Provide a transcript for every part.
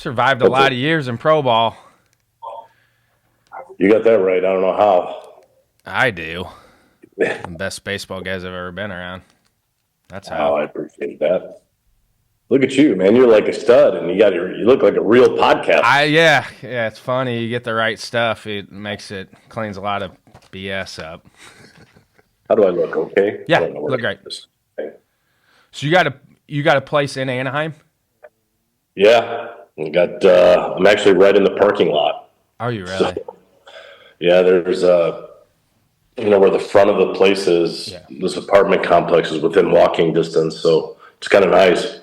Survived a lot of years in pro ball. You got that right. I don't know how. I do. The best baseball guys I've ever been around. That's Oh, how. I appreciate that. Look at you, man. You're like a stud, and you look like a real podcaster. Yeah. It's funny. You get the right stuff. It cleans a lot of BS up. How do I look? Okay. I Yeah, don't know where look great. this thing. So you got a place in Anaheim? Yeah, I'm actually right in the parking lot. Are you So really? yeah, there's where the front of the place is. Yeah. This apartment complex is within walking distance, so it's kind of nice.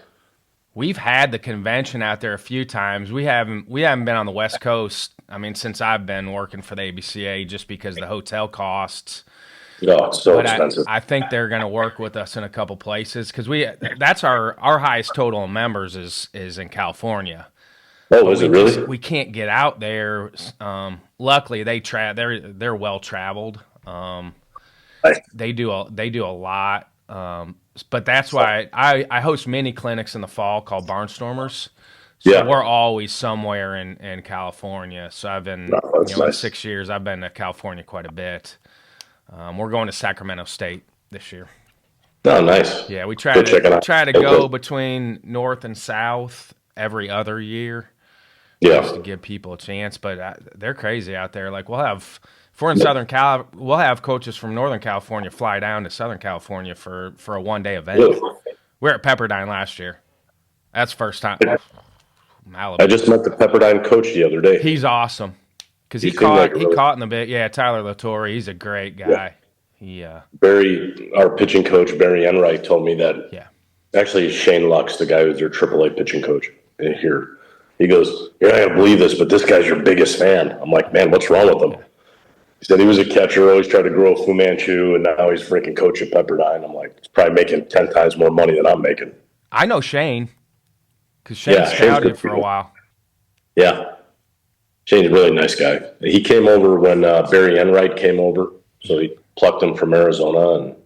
We've had the convention out there a few times. We haven't been on the West Coast. I mean, since I've been working for the ABCA, just because the hotel costs. No, it's so But expensive. I think they're going to work with us in a couple places because that's our highest total of members is in California. Oh, But is it really? we can't get out there. Luckily, they're well traveled. They do a lot. But that's why I host mini clinics in the fall called Barnstormers. So Yeah. we're always somewhere in California. So I've been, Oh, that's in nice. 6 years, I've been to California quite a bit. We're going to Sacramento State this year. Oh, nice. Yeah, Go check it out. try to go between north and south every other year just to Yeah. give people a chance. But they're crazy out there. Like if we're in Southern Cal, we'll have coaches from Northern California fly down to Southern California for a 1 day event. Really? We were at Pepperdine last year. That's first time. I Malibu. just met the Pepperdine coach the other day. He's awesome because He seemed like a he really- caught in the bit. Yeah, Tyler Latore. He's a great guy. Our pitching coach, Barry Enright, told me that Yeah. actually Shane Lux, the guy who's their AAA pitching coach here, he goes, "You're not going to believe this, but this guy's your biggest fan." I'm like, "Man, what's wrong with him?" He said he was a catcher, always tried to grow Fu Manchu, and now he's freaking coach at Pepperdine. I'm like, he's probably making 10 times more money than I'm making. I know Shane because Shane Yeah, Shane's scouted good for a people. while. Yeah. Shane's a really nice guy. He came over when Barry Enright came over, so he plucked him from Arizona, and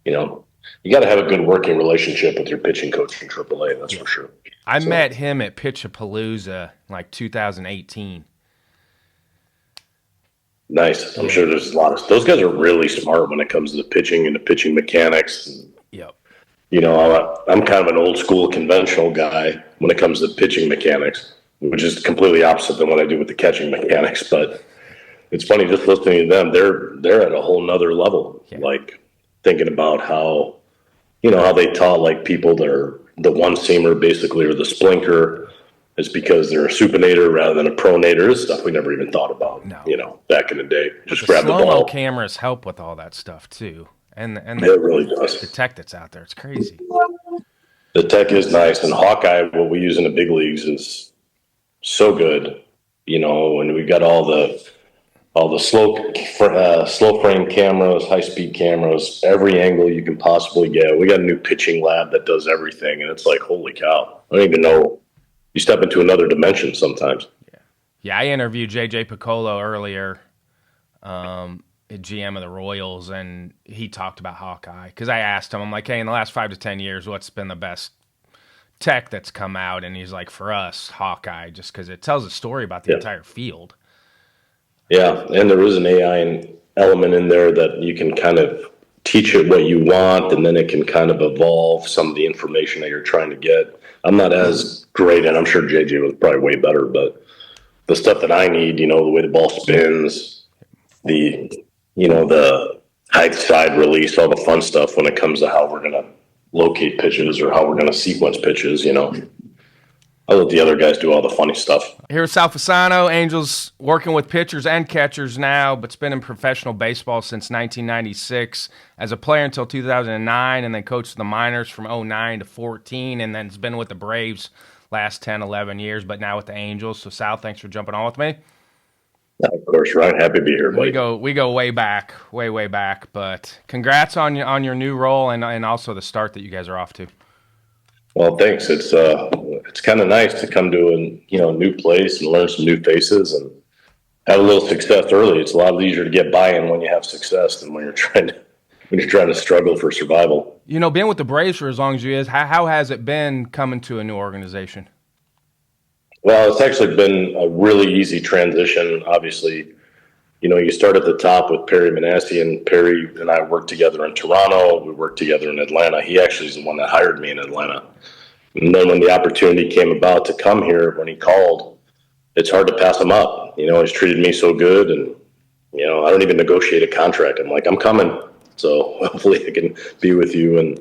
you got to have a good working relationship with your pitching coach in AAA. That's for sure. I met him at Pitchapalooza like 2018. Nice. I'm sure there's a lot of those guys are really smart when it comes to the pitching and the pitching mechanics. Yep. I'm kind of an old school conventional guy when it comes to pitching mechanics, which is completely opposite than what I do with the catching mechanics. But it's funny just listening to them. They're at a whole nother level. Yeah. Like thinking about how they taught like people that are the one seamer basically or the splinker is because they're a supinator rather than a pronator. It's stuff we never even thought about. No. Back in the day, just The grab the slow-mo ball. cameras help with all that stuff too, and It really the does. tech that's out there, it's crazy. The tech is nice, and Hawkeye, what we use in the big leagues, is so good. And we got all the slow frame cameras, high speed cameras, every angle you can possibly get. We got a new pitching lab that does everything, and it's like, holy cow! I don't even know. You step into another dimension sometimes. Yeah, I interviewed JJ Piccolo earlier, at GM of the Royals, and he talked about Hawkeye because I asked him, I'm like, hey, in the last 5 to 10 years, what's been the best tech that's come out? And he's like, for us, Hawkeye, just because it tells a story about the entire field. Yeah, and there is an AI element in there that you can kind of teach it what you want, and then it can kind of evolve some of the information that you're trying to get. I'm not as great, and I'm sure JJ was probably way better, but the stuff that I need, the way the ball spins, the height side release, all the fun stuff when it comes to how we're going to locate pitches or how we're going to sequence pitches, I'll let the other guys do all the funny stuff. Here's Sal Fasano, Angels working with pitchers and catchers now, but's been in professional baseball since 1996 as a player until 2009, and then coached the minors from 09 to 14, and then has been with the Braves last 10, 11 years, but now with the Angels. So, Sal, thanks for jumping on with me. Of course, Ryan. Happy to be here, buddy. We go way back, way back, but congrats on your new role and also the start that you guys are off to. Well, thanks. It's kind of nice to come to a new place and learn some new faces and have a little success early. It's a lot easier to get buy-in when you have success than when you're trying to struggle for survival. Being with the Braves for as long as you is, how has it been coming to a new organization? Well, it's actually been a really easy transition. Obviously, you start at the top with Perry Manassi, and Perry and I worked together in Toronto. We worked together in Atlanta. He actually is the one that hired me in Atlanta. And then when the opportunity came about to come here, when he called, it's hard to pass him up. He's treated me so good, and I don't even negotiate a contract. I'm like, I'm coming, so hopefully I can be with you. And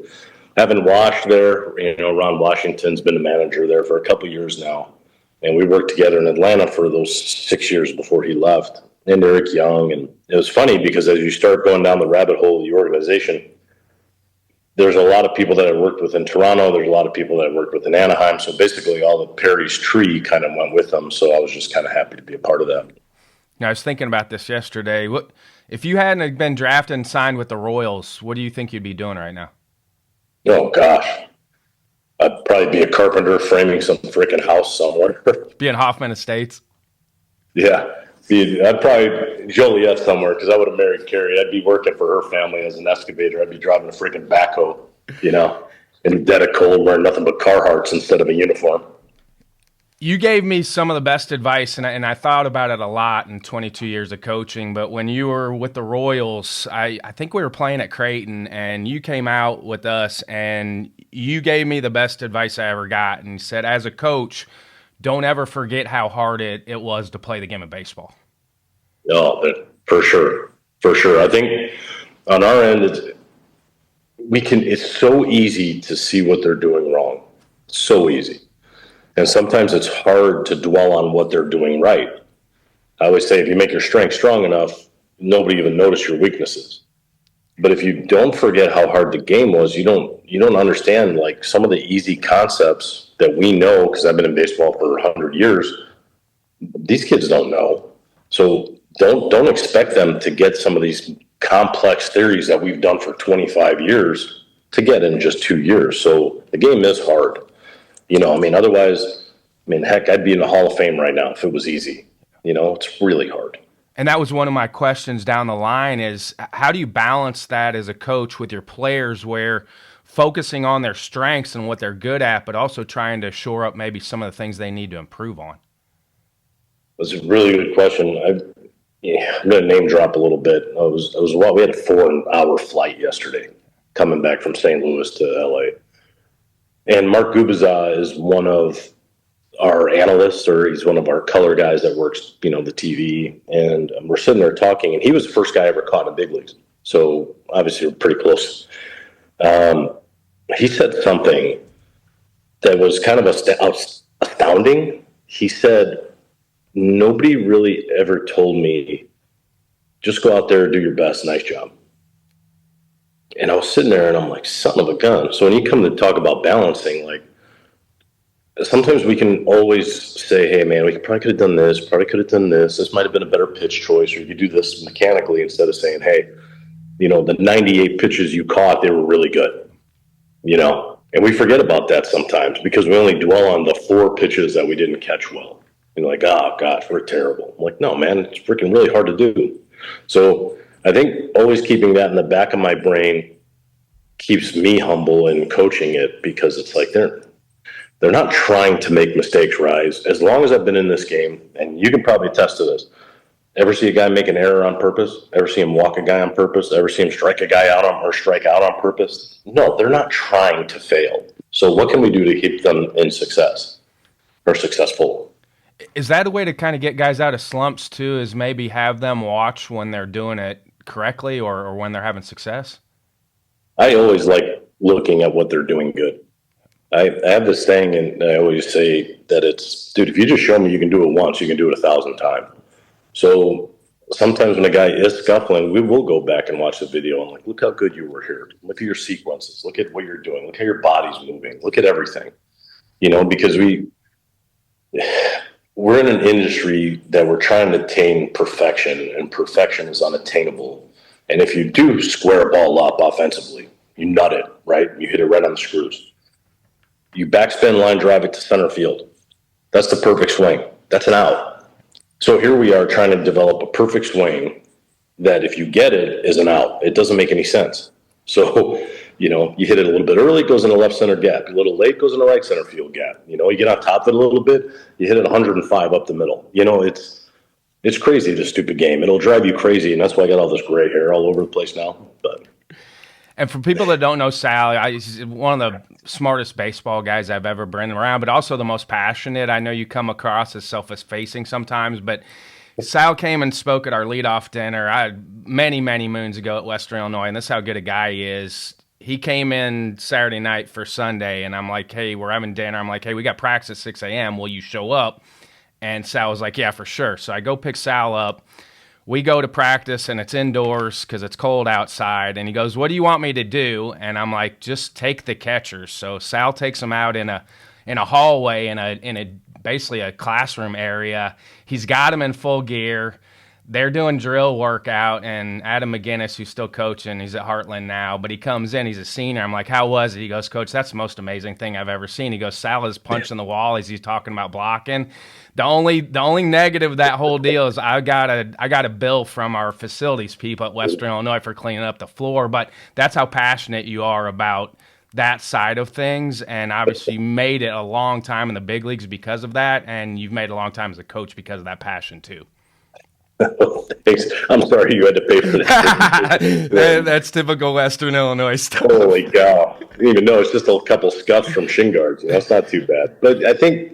having Wash there, Ron Washington's been the manager there for a couple of years now, and we worked together in Atlanta for those 6 years before he left. And Eric Young, and it was funny because as you start going down the rabbit hole of the organization, there's a lot of people that I worked with in Toronto. There's a lot of people that I worked with in Anaheim. So basically, all the Perry's tree kind of went with them. So I was just kind of happy to be a part of that. Now, I was thinking about this yesterday. What if you hadn't been drafted and signed with the Royals? What do you think you'd be doing right now? Oh gosh, I'd probably be a carpenter framing some freaking house somewhere. Be in Hoffman Estates. Yeah, I'd probably Joliet somewhere because I would have married Carrie. I'd be working for her family as an excavator. I'd be driving a freaking backhoe, in the dead of cold, wearing nothing but Carhartts instead of a uniform. You gave me some of the best advice, and I thought about it a lot in 22 years of coaching. But when you were with the Royals, I think we were playing at Creighton, and you came out with us, and you gave me the best advice I ever got. And you said, as a coach, don't ever forget how hard it was to play the game of baseball. No, for sure, for sure. I think on our end, it's so easy to see what they're doing wrong. So easy. And sometimes it's hard to dwell on what they're doing right. I always say if you make your strength strong enough, nobody even notice your weaknesses. But if you don't forget how hard the game was, you don't understand like some of the easy concepts that we know because I've been in baseball for 100 years. These kids don't know. So don't expect them to get some of these complex theories that we've done for 25 years to get in just 2 years. So the game is hard. Otherwise, heck, I'd be in the Hall of Fame right now if it was easy. It's really hard. And that was one of my questions down the line is how do you balance that as a coach with your players where focusing on their strengths and what they're good at, but also trying to shore up maybe some of the things they need to improve on? That's a really good question. I'm going to name drop a little bit. We had a 4-hour flight yesterday coming back from St. Louis to LA. And Mark Gubiza is one of our analysts, or he's one of our color guys that works, the TV. And we're sitting there talking, and he was the first guy I ever caught in the big leagues. So obviously we're pretty close. He said something that was kind of astounding. He said, nobody really ever told me, just go out there and do your best. Nice job. And I was sitting there and I'm like, son of a gun. So when you come to talk about balancing, like sometimes we can always say, hey man, we probably could have done this, probably could have done this. This might have been a better pitch choice, or you do this mechanically instead of saying, hey, the 98 pitches you caught, they were really good, and we forget about that sometimes because we only dwell on the 4 pitches that we didn't catch well. Like, oh gosh, we're terrible. I'm like, no man, it's freaking really hard to do. So I think always keeping that in the back of my brain keeps me humble in coaching it because it's like they're not trying to make mistakes rise. As long as I've been in this game, and you can probably attest to this, ever see a guy make an error on purpose? Ever see him walk a guy on purpose? Ever see him strike a guy out or strike out on purpose? No, they're not trying to fail. So what can we do to keep them in success or successful? Is that a way to kind of get guys out of slumps too, is maybe have them watch when they're doing it correctly or when they're having success? I always like looking at what they're doing good. I have this thing, and I always say that it's, dude, if you just show me you can do it once, you can do it 1,000 times. So sometimes when a guy is scuffling, we will go back and watch the video and like, look how good you were here. Look at your sequences. Look at what you're doing. Look how your body's moving. Look at everything. Because we're in an industry that we're trying to attain perfection, and perfection is unattainable. And if you do square a ball up offensively, you nut it, right? You hit it right on the screws. You backspin line drive it to center field. That's the perfect swing. That's an out. So here we are trying to develop a perfect swing that if you get it is an out. It doesn't make any sense. So You hit it a little bit early, it goes in the left center gap. A little late, goes in the right center field gap. You get on top of it a little bit, you hit it 105 up the middle. It's crazy, this stupid game. It'll drive you crazy, and that's why I got all this gray hair all over the place now. But And for people that don't know Sal, he's one of the smartest baseball guys I've ever been around, but also the most passionate. I know you come across as self-effacing sometimes, but Sal came and spoke at our leadoff dinner many, many moons ago at Western Illinois, and this is how good a guy he is. He came in Saturday night for Sunday, and I'm like, hey, we're having dinner. I'm like, hey, we got practice at 6 a.m. Will you show up? And Sal was like, yeah, for sure. So I go pick Sal up. We go to practice, and it's indoors because it's cold outside. And he goes, what do you want me to do? And I'm like, just take the catchers. So Sal takes him out in a hallway in a basically a classroom area. He's got him in full gear. They're doing drill workout, and Adam McGinnis, who's still coaching, he's at Heartland now, but he comes in, he's a senior. I'm like, how was it? He goes, Coach, that's the most amazing thing I've ever seen. He goes, Sal is punching the wall as he's talking about blocking. The only negative of that whole deal is I got a bill from our facilities people at Western Illinois for cleaning up the floor, but that's how passionate you are about that side of things, and obviously you made it a long time in the big leagues because of that, and you've made a long time as a coach because of that passion too. Thanks. I'm sorry you had to pay for that. That's typical Western Illinois stuff. Holy cow. I didn't even know it's just a couple scuffs from shin guards. That's not too bad. But I think,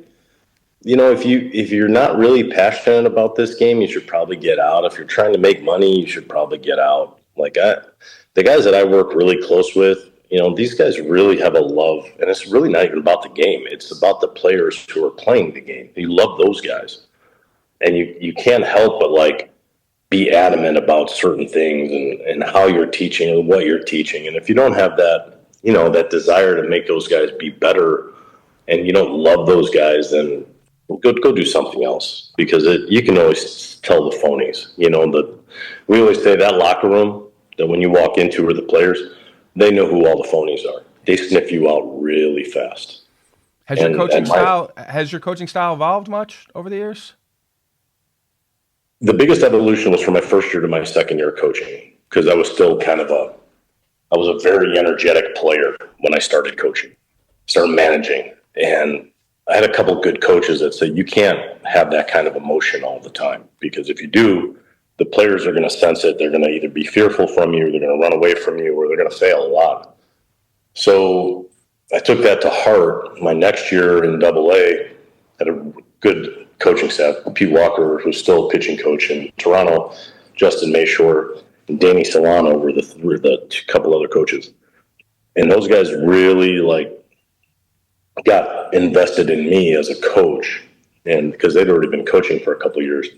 if you're not really passionate about this game, you should probably get out. If you're trying to make money, you should probably get out. The guys that I work really close with, these guys really have a love, and it's really not even about the game. It's about the players who are playing the game. You love those guys. And you can't help but be adamant about certain things and how you're teaching and what you're teaching. And if you don't have that, that desire to make those guys be better, and you don't love those guys, then go do something else, because you can always tell the phonies. We always say that locker room that when you walk into are the players, they know who all the phonies are. They sniff you out really fast. Has your coaching style evolved much over the years? The biggest evolution was from my first year to my second year of coaching, because I was still I was a very energetic player when I started coaching, started managing. And I had a couple good coaches that said, you can't have that kind of emotion all the time, because if you do, the players are going to sense it. They're going to either be fearful from you, they're going to run away from you, or they're going to fail a lot. So I took that to heart. My next year in AA, had a good coaching staff. Pete Walker, who's still a pitching coach in Toronto, Justin Mayshore, and Danny Solano were the couple other coaches. And those guys really got invested in me as a coach, and because they'd already been coaching for a couple of years.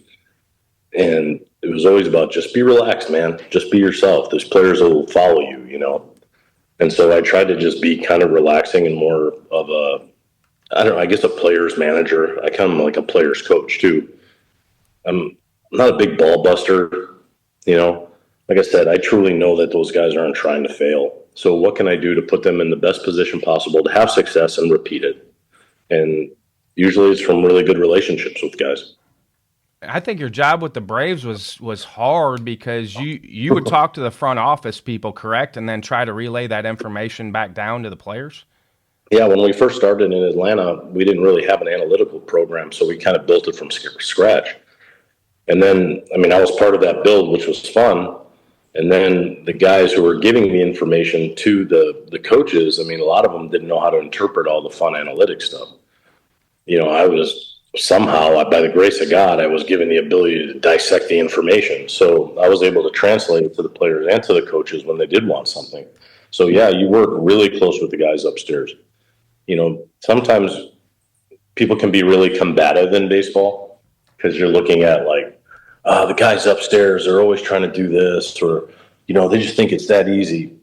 And it was always about, just be relaxed, man. Just be yourself. Those players will follow you, And so I tried to just be kind of relaxing and more of I guess a player's manager. I kind of like a player's coach too. I'm not a big ball buster, Like I said, I truly know that those guys aren't trying to fail. So what can I do to put them in the best position possible to have success and repeat it? And usually it's from really good relationships with guys. I think your job with the Braves was hard, because you would talk to the front office people, correct? And then try to relay that information back down to the players? Yeah, when we first started in Atlanta, we didn't really have an analytical program, so we kind of built it from scratch. And then, I was part of that build, which was fun. And then the guys who were giving the information to the coaches, a lot of them didn't know how to interpret all the fun analytic stuff. I was somehow, by the grace of God, I was given the ability to dissect the information. So I was able to translate it to the players and to the coaches when they did want something. So yeah, you work really close with the guys upstairs. Sometimes people can be really combative in baseball, because you're looking at the guys upstairs are always trying to do this, or, they just think it's that easy.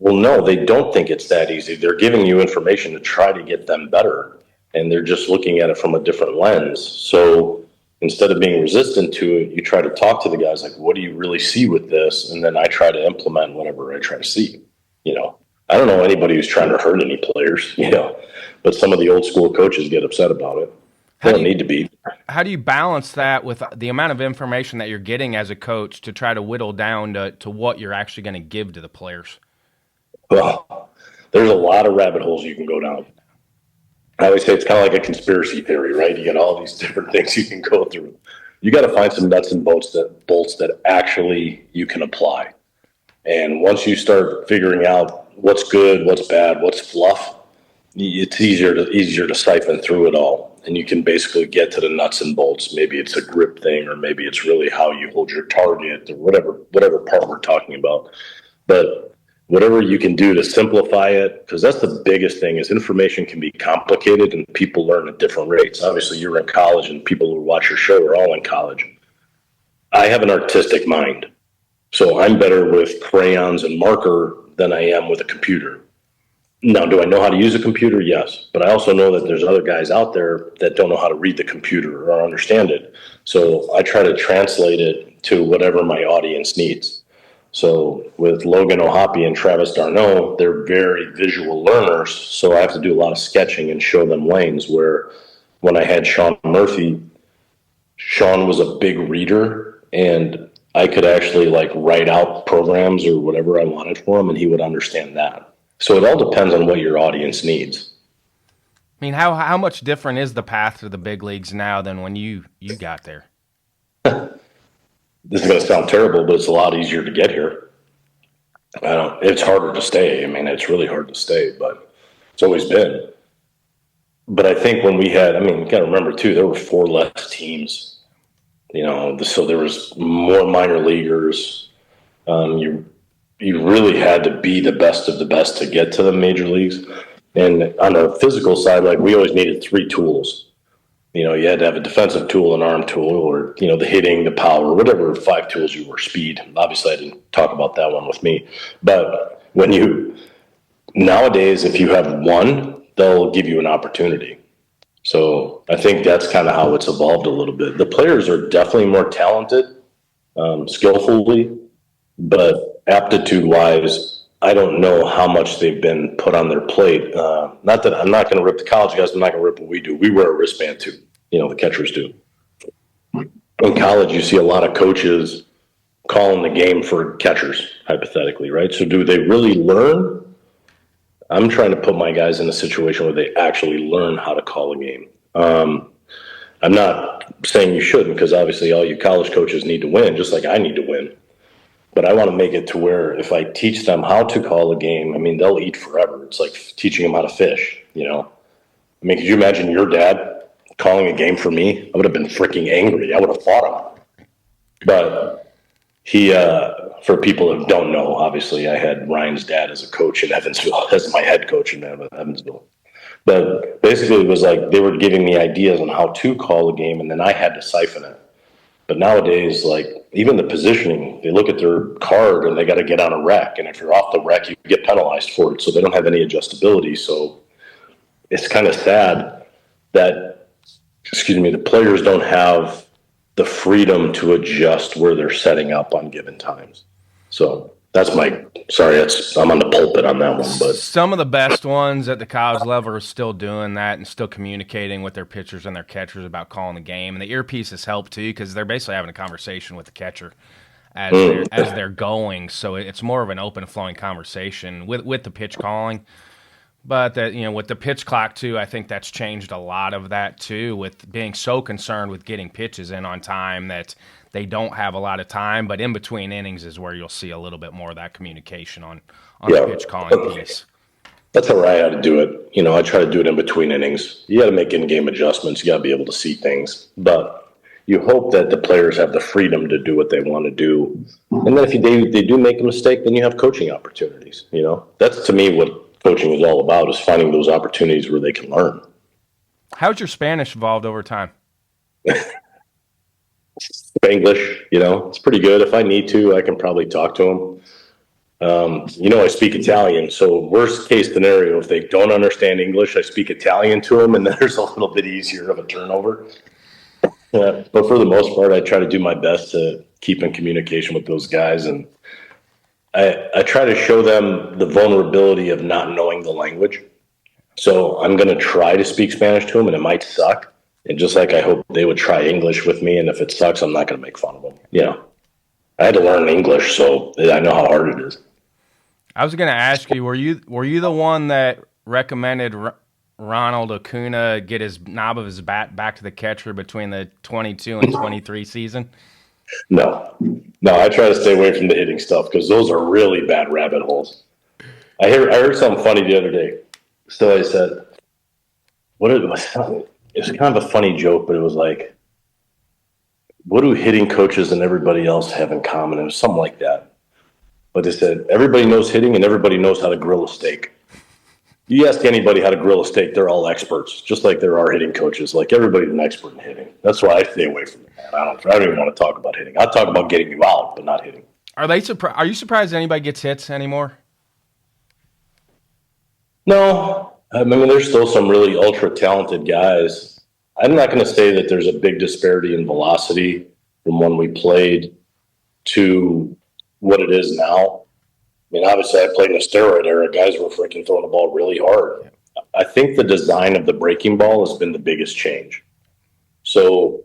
Well, no, they don't think it's that easy. They're giving you information to try to get them better, and they're just looking at it from a different lens. So instead of being resistant to it, you try to talk to the guys what do you really see with this? And then I try to implement whatever I try to see, I don't know anybody who's trying to hurt any players, but some of the old school coaches get upset about it. They don't need to be. How do you balance that with the amount of information that you're getting as a coach to try to whittle down to what you're actually going to give to the players? Well, there's a lot of rabbit holes you can go down. I always say it's kind of like a conspiracy theory, right? You got all these different things you can go through. You got to find some nuts and bolts that actually you can apply. And once you start figuring out what's good, what's bad, what's fluff, it's easier to siphon through it all, and you can basically get to the nuts and bolts. Maybe it's a grip thing, or maybe it's really how you hold your target, or whatever part we're talking about. But whatever you can do to simplify it, because that's the biggest thing, is information can be complicated and people learn at different rates. Obviously, you're in college, and people who watch your show are all in college. I have an artistic mind, so I'm better with crayons and marker than I am with a computer. Now, do I know how to use a computer? Yes. But I also know that there's other guys out there that don't know how to read the computer or understand it. So I try to translate it to whatever my audience needs. So with Logan O'Hoppe and Travis Darno, they're very visual learners. So I have to do a lot of sketching and show them lanes, where when I had Sean Murphy, Sean was a big reader, and I could actually like write out programs or whatever I wanted for him, and he would understand that. So it all depends on what your audience needs. I mean, how much different is the path to the big leagues now than when you got there? This is going to sound terrible, but it's a lot easier to get here. I don't. It's harder to stay. I mean, it's really hard to stay, but it's always been. But I think when we had, I mean, you got to remember too, there were 4 less teams. So there was more minor leaguers. You really had to be the best of the best to get to the major leagues. And on the physical side, like, we always needed 3 tools. You had to have a defensive tool, an arm tool, or, the hitting, the power, whatever 5 tools you were, speed. Obviously, I didn't talk about that one with me. But nowadays, if you have one, they'll give you an opportunity. So I think that's kind of how it's evolved a little bit. The players are definitely more talented, skillfully, but aptitude-wise, I don't know how much they've been put on their plate. Not that I'm not going to rip the college guys. I'm not going to rip what we do. We wear a wristband too. The catchers do. In college, you see a lot of coaches calling the game for catchers, hypothetically, right? So do they really learn? I'm trying to put my guys in a situation where they actually learn how to call a game. I'm not saying you shouldn't, because obviously all you college coaches need to win, just like I need to win. But I want to make it to where if I teach them how to call a game, I mean, they'll eat forever. It's like teaching them how to fish, I mean, could you imagine your dad calling a game for me? I would have been freaking angry. I would have fought him. But he, for people who don't know, obviously I had Ryan's dad as a coach in Evansville, as my head coach in Evansville. But basically it was like they were giving me ideas on how to call a game, and then I had to siphon it. But nowadays, like, even the positioning, they look at their card and they got to get on a rec. And if you're off the rec, you get penalized for it. So they don't have any adjustability. So it's kind of sad that, the players don't have the freedom to adjust where they're setting up on given times. So that's I'm on the pulpit on that one. But some of the best ones at the college level are still doing that and still communicating with their pitchers and their catchers about calling the game. And the earpieces help too, because they're basically having a conversation with the catcher as they're going. So it's more of an open flowing conversation with the pitch calling. But with the pitch clock too, I think that's changed a lot of that too, with being so concerned with getting pitches in on time that they don't have a lot of time. But in between innings is where you'll see a little bit more of that communication on the pitch calling piece. That's how I had to do it. I try to do it in between innings. You got to make in-game adjustments. You got to be able to see things. But you hope that the players have the freedom to do what they want to do. And then if they do make a mistake, then you have coaching opportunities. That's, to me, what coaching is all about, is finding those opportunities where they can learn. How's your Spanish evolved over time? English, it's pretty good. If I need to, I can probably talk to them. I speak Italian, so worst case scenario, if they don't understand English, I speak Italian to them, and then there's a little bit easier of a turnover. But for the most part, I try to do my best to keep in communication with those guys, and I try to show them the vulnerability of not knowing the language. So I'm going to try to speak Spanish to them, and it might suck. And just like I hope they would try English with me, and if it sucks, I'm not going to make fun of them. I had to learn English, so I know how hard it is. I was going to ask you, were you the one that recommended Ronald Acuna get his knob of his bat back to the catcher between the 22 and 23 season? No, no, I try to stay away from the hitting stuff because those are really bad rabbit holes. I heard something funny the other day. So I said, "What?" It was kind of a funny joke, but it was like, "What do hitting coaches and everybody else have in common?" It was something like that. But they said everybody knows hitting and everybody knows how to grill a steak. You ask anybody how to grill a steak, they're all experts, just like there are hitting coaches. Like everybody's an expert in hitting. That's why I stay away from it. Man. I don't even want to talk about hitting. I'll talk about getting you out, but not hitting. Are you surprised anybody gets hits anymore? No, I mean there's still some really ultra talented guys. I'm not going to say that there's a big disparity in velocity from when we played to what it is now. I mean, obviously, I played in a steroid era. Guys were freaking throwing the ball really hard. I think the design of the breaking ball has been the biggest change. So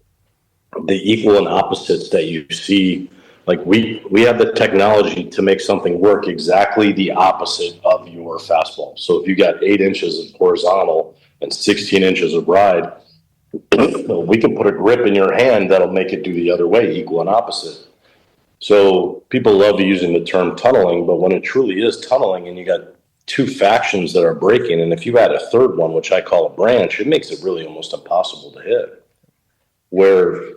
the equal and opposites that you see, like we have the technology to make something work exactly the opposite of your fastball. So if you got 8 inches of horizontal and 16 inches of ride, we can put a grip in your hand that'll make it do the other way, equal and opposite. So people love using the term tunneling, but when it truly is tunneling and you got two factions that are breaking, and if you add a third one, which I call a branch, it makes it really almost impossible to hit. Where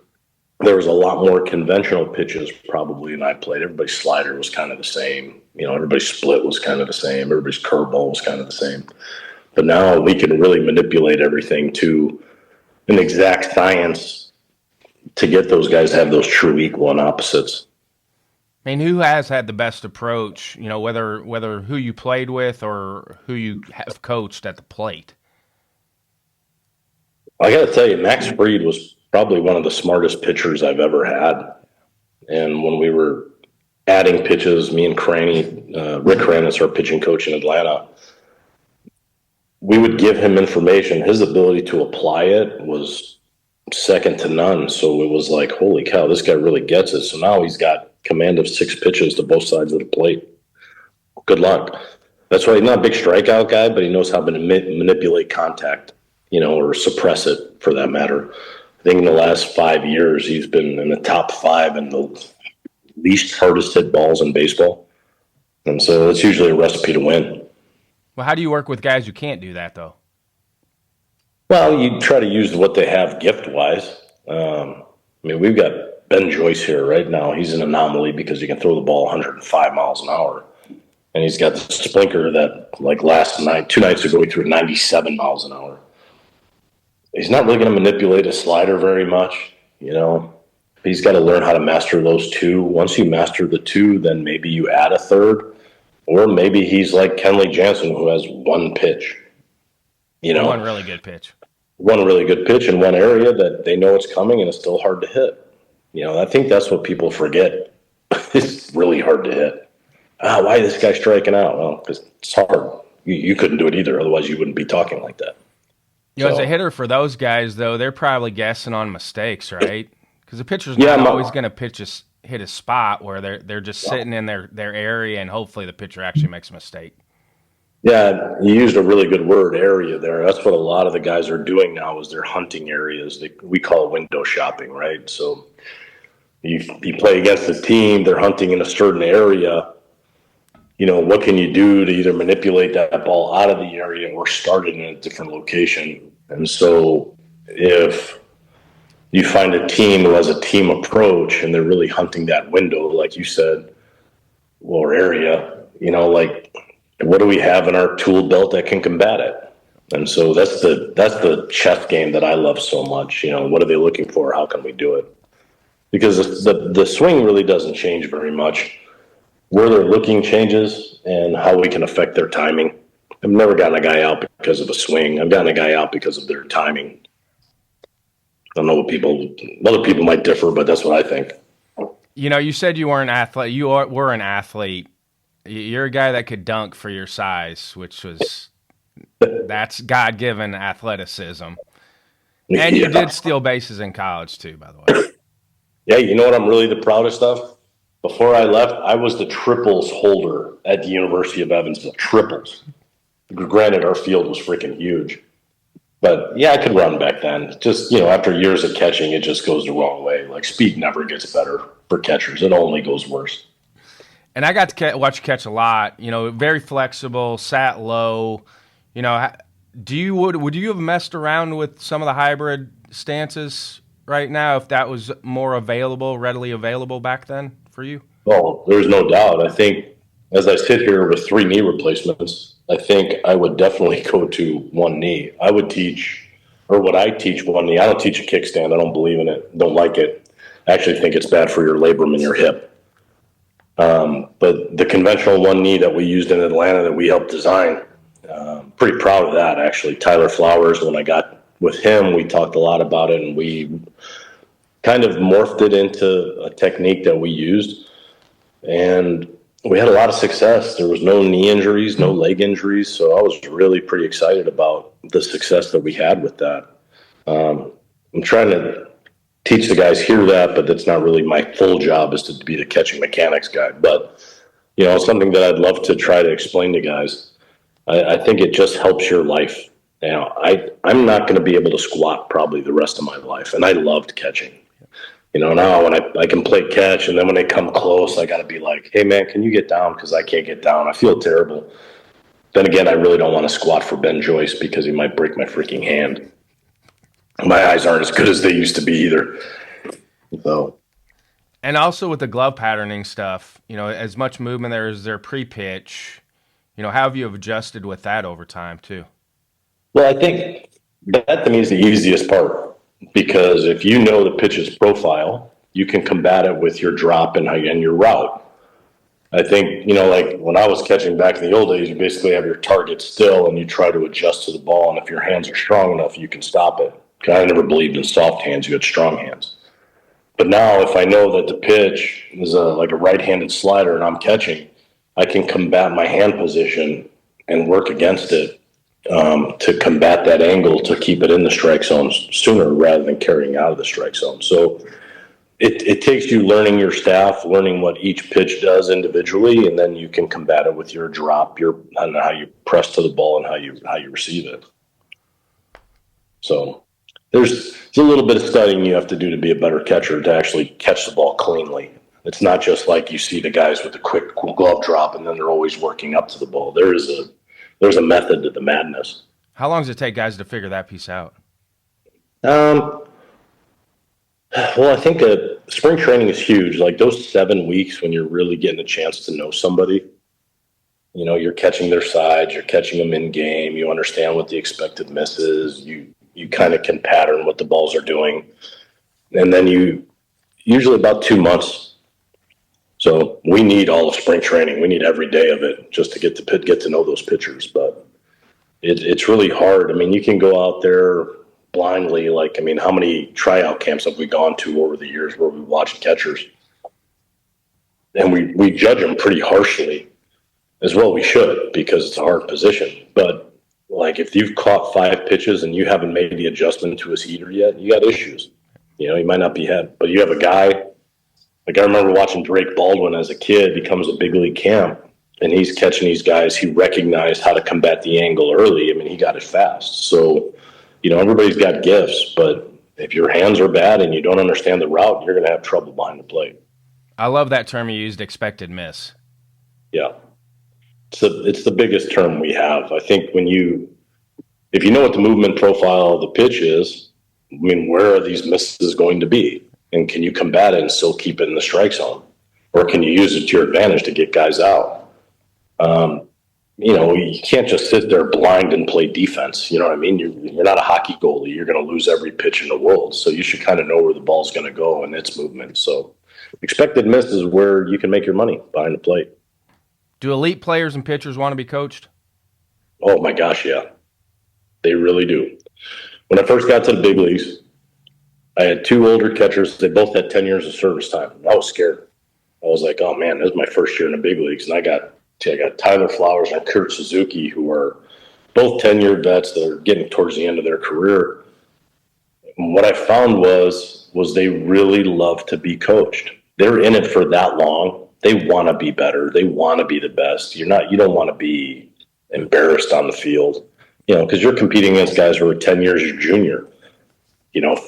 there was a lot more conventional pitches probably than I played. Everybody's slider was kind of the same. Everybody's split was kind of the same. Everybody's curveball was kind of the same. But now we can really manipulate everything to an exact science to get those guys to have those true equal and opposites. I mean, who has had the best approach? Whether who you played with or who you have coached at the plate. I got to tell you, Max Fried was probably one of the smartest pitchers I've ever had. And when we were adding pitches, me and Rick Cranis, our pitching coach in Atlanta, we would give him information. His ability to apply it was second to none. So it was like, holy cow, this guy really gets it. So now he's got command of 6 pitches to both sides of the plate. Good luck. That's why he's not a big strikeout guy, but he knows how to manipulate contact, or suppress it for that matter. I think in the last 5 years, he's been in the top 5 in the least hardest hit balls in baseball. And so that's usually a recipe to win. Well, how do you work with guys who can't do that, though? Well, you try to use what they have gift-wise. I mean, we've got Ben Joyce here right now. He's an anomaly because he can throw the ball 105 miles an hour. And he's got the splinter that, like last night, 2 nights ago, he threw 97 miles an hour. He's not really going to manipulate a slider very much, He's got to learn how to master those two. Once you master the two, then maybe you add a third. Or maybe he's like Kenley Jansen, who has one pitch. One really good pitch. One really good pitch in one area that they know it's coming and it's still hard to hit. I think that's what people forget. It's really hard to hit. Why is this guy striking out? Well, because it's hard. You couldn't do it either. Otherwise, you wouldn't be talking like that. As a hitter for those guys, though, they're probably guessing on mistakes, right? Because the pitcher's not always going to hit a spot where they're just sitting in their area, and hopefully the pitcher actually makes a mistake. Yeah, you used a really good word, area there. That's what a lot of the guys are doing now is they're hunting areas. We call it window shopping, right? So you play against the team, they're hunting in a certain area. What can you do to either manipulate that ball out of the area or start it in a different location? And so if you find a team who has a team approach and they're really hunting that window, like you said, or area, like what do we have in our tool belt that can combat it? And so that's the chess game that I love so much. What are they looking for? How can we do it? Because the swing really doesn't change very much. Where they're looking changes and how we can affect their timing. I've never gotten a guy out because of a swing. I've gotten a guy out because of their timing. I don't know other people might differ, but that's what I think. You said you were an athlete. Were an athlete. You're a guy that could dunk for your size, that's God-given athleticism. And you did steal bases in college too, by the way. Yeah, you know what I'm really the proudest of? Before I left, I was the triples holder at the University of Evansville. Triples. Granted, our field was freaking huge. But yeah, I could run back then. Just, after years of catching, it just goes the wrong way. Like, speed never gets better for catchers, it only goes worse. And I got to watch you catch a lot. Very flexible, sat low. Would you have messed around with some of the hybrid stances right now if that was more readily available back then for you? Well, there's no doubt. I think as I sit here with 3 knee replacements, I think I would definitely go to one knee. I would teach, or would I teach one knee? I don't teach a kickstand. I don't believe in it. Don't like it. I actually think it's bad for your labrum in your hip. But the conventional one knee that we used in Atlanta that we helped design, pretty proud of that, actually. Tyler Flowers, when I got with him, we talked a lot about it, and we kind of morphed it into a technique that we used. And we had a lot of success. There was no knee injuries, no leg injuries. So I was really pretty excited about the success that we had with that. I'm trying to teach the guys here that, but that's not really my full job, is to be the catching mechanics guy. But, something that I'd love to try to explain to guys. I think it just helps your life. I'm not going to be able to squat probably the rest of my life. And I loved catching. Now when I can play catch, and then when they come close, I got to be like, hey, man, can you get down? Because I can't get down. I feel terrible. Then again, I really don't want to squat for Ben Joyce because he might break my freaking hand. My eyes aren't as good as they used to be either. So. And also with the glove patterning stuff, as much movement there is there pre-pitch, how have you adjusted with that over time too? Well, I think that to me is the easiest part, because if you know the pitch's profile, you can combat it with your drop and your route. I think, like when I was catching back in the old days, you basically have your target still and you try to adjust to the ball. And if your hands are strong enough, you can stop it. I never believed in soft hands. You had strong hands. But now if I know that the pitch is like a right-handed slider and I'm catching, I can combat my hand position and work against it to combat that angle to keep it in the strike zone sooner rather than carrying out of the strike zone. So it takes you learning your staff, learning what each pitch does individually, and then you can combat it with your drop, and how you press to the ball and how you receive it. So there's a little bit of studying you have to do to be a better catcher, to actually catch the ball cleanly. It's not just like you see the guys with the quick glove drop and then they're always working up to the ball. There's a method to the madness. How long does it take guys to figure that piece out? Well, I think spring training is huge. Like those 7 weeks when you're really getting a chance to know somebody, you're catching their sides, you're catching them in game, you understand what the expected miss is, you kind of can pattern what the balls are doing. And then usually about 2 months. So we need all of spring training. We need every day of it just to get to know those pitchers. But it's really hard. I mean, you can go out there blindly. How many tryout camps have we gone to over the years where we watched catchers? And we judge them pretty harshly, as well we should, because it's a hard position. But if you've caught 5 pitches and you haven't made the adjustment to his heater yet, you got issues. You might not be but you have a guy. I remember watching Drake Baldwin as a kid. He comes to big league camp, and he's catching these guys. He recognized how to combat the angle early. He got it fast. So, everybody's got gifts, but if your hands are bad and you don't understand the route, you're going to have trouble behind the plate. I love that term you used, expected miss. Yeah. It's the biggest term we have. I think if you know what the movement profile of the pitch is, where are these misses going to be? And can you combat it and still keep it in the strike zone? Or can you use it to your advantage to get guys out? You can't just sit there blind and play defense. You know what I mean? You're not a hockey goalie. You're going to lose every pitch in the world. So you should kind of know where the ball's going to go and its movement. So expected miss is where you can make your money behind the plate. Do elite players and pitchers want to be coached? Oh, my gosh, yeah. They really do. When I first got to the big leagues, I had 2 older catchers. They both had 10 years of service time. I was scared. I was like, oh, man, this is my first year in the big leagues. And I got Tyler Flowers and Kurt Suzuki, who are both 10-year vets that are getting towards the end of their career. And what I found was they really love to be coached. they're in it for that long. They want to be better. They want to be the best. You don't want to be embarrassed on the field, because you're competing against guys who are 10 years your junior,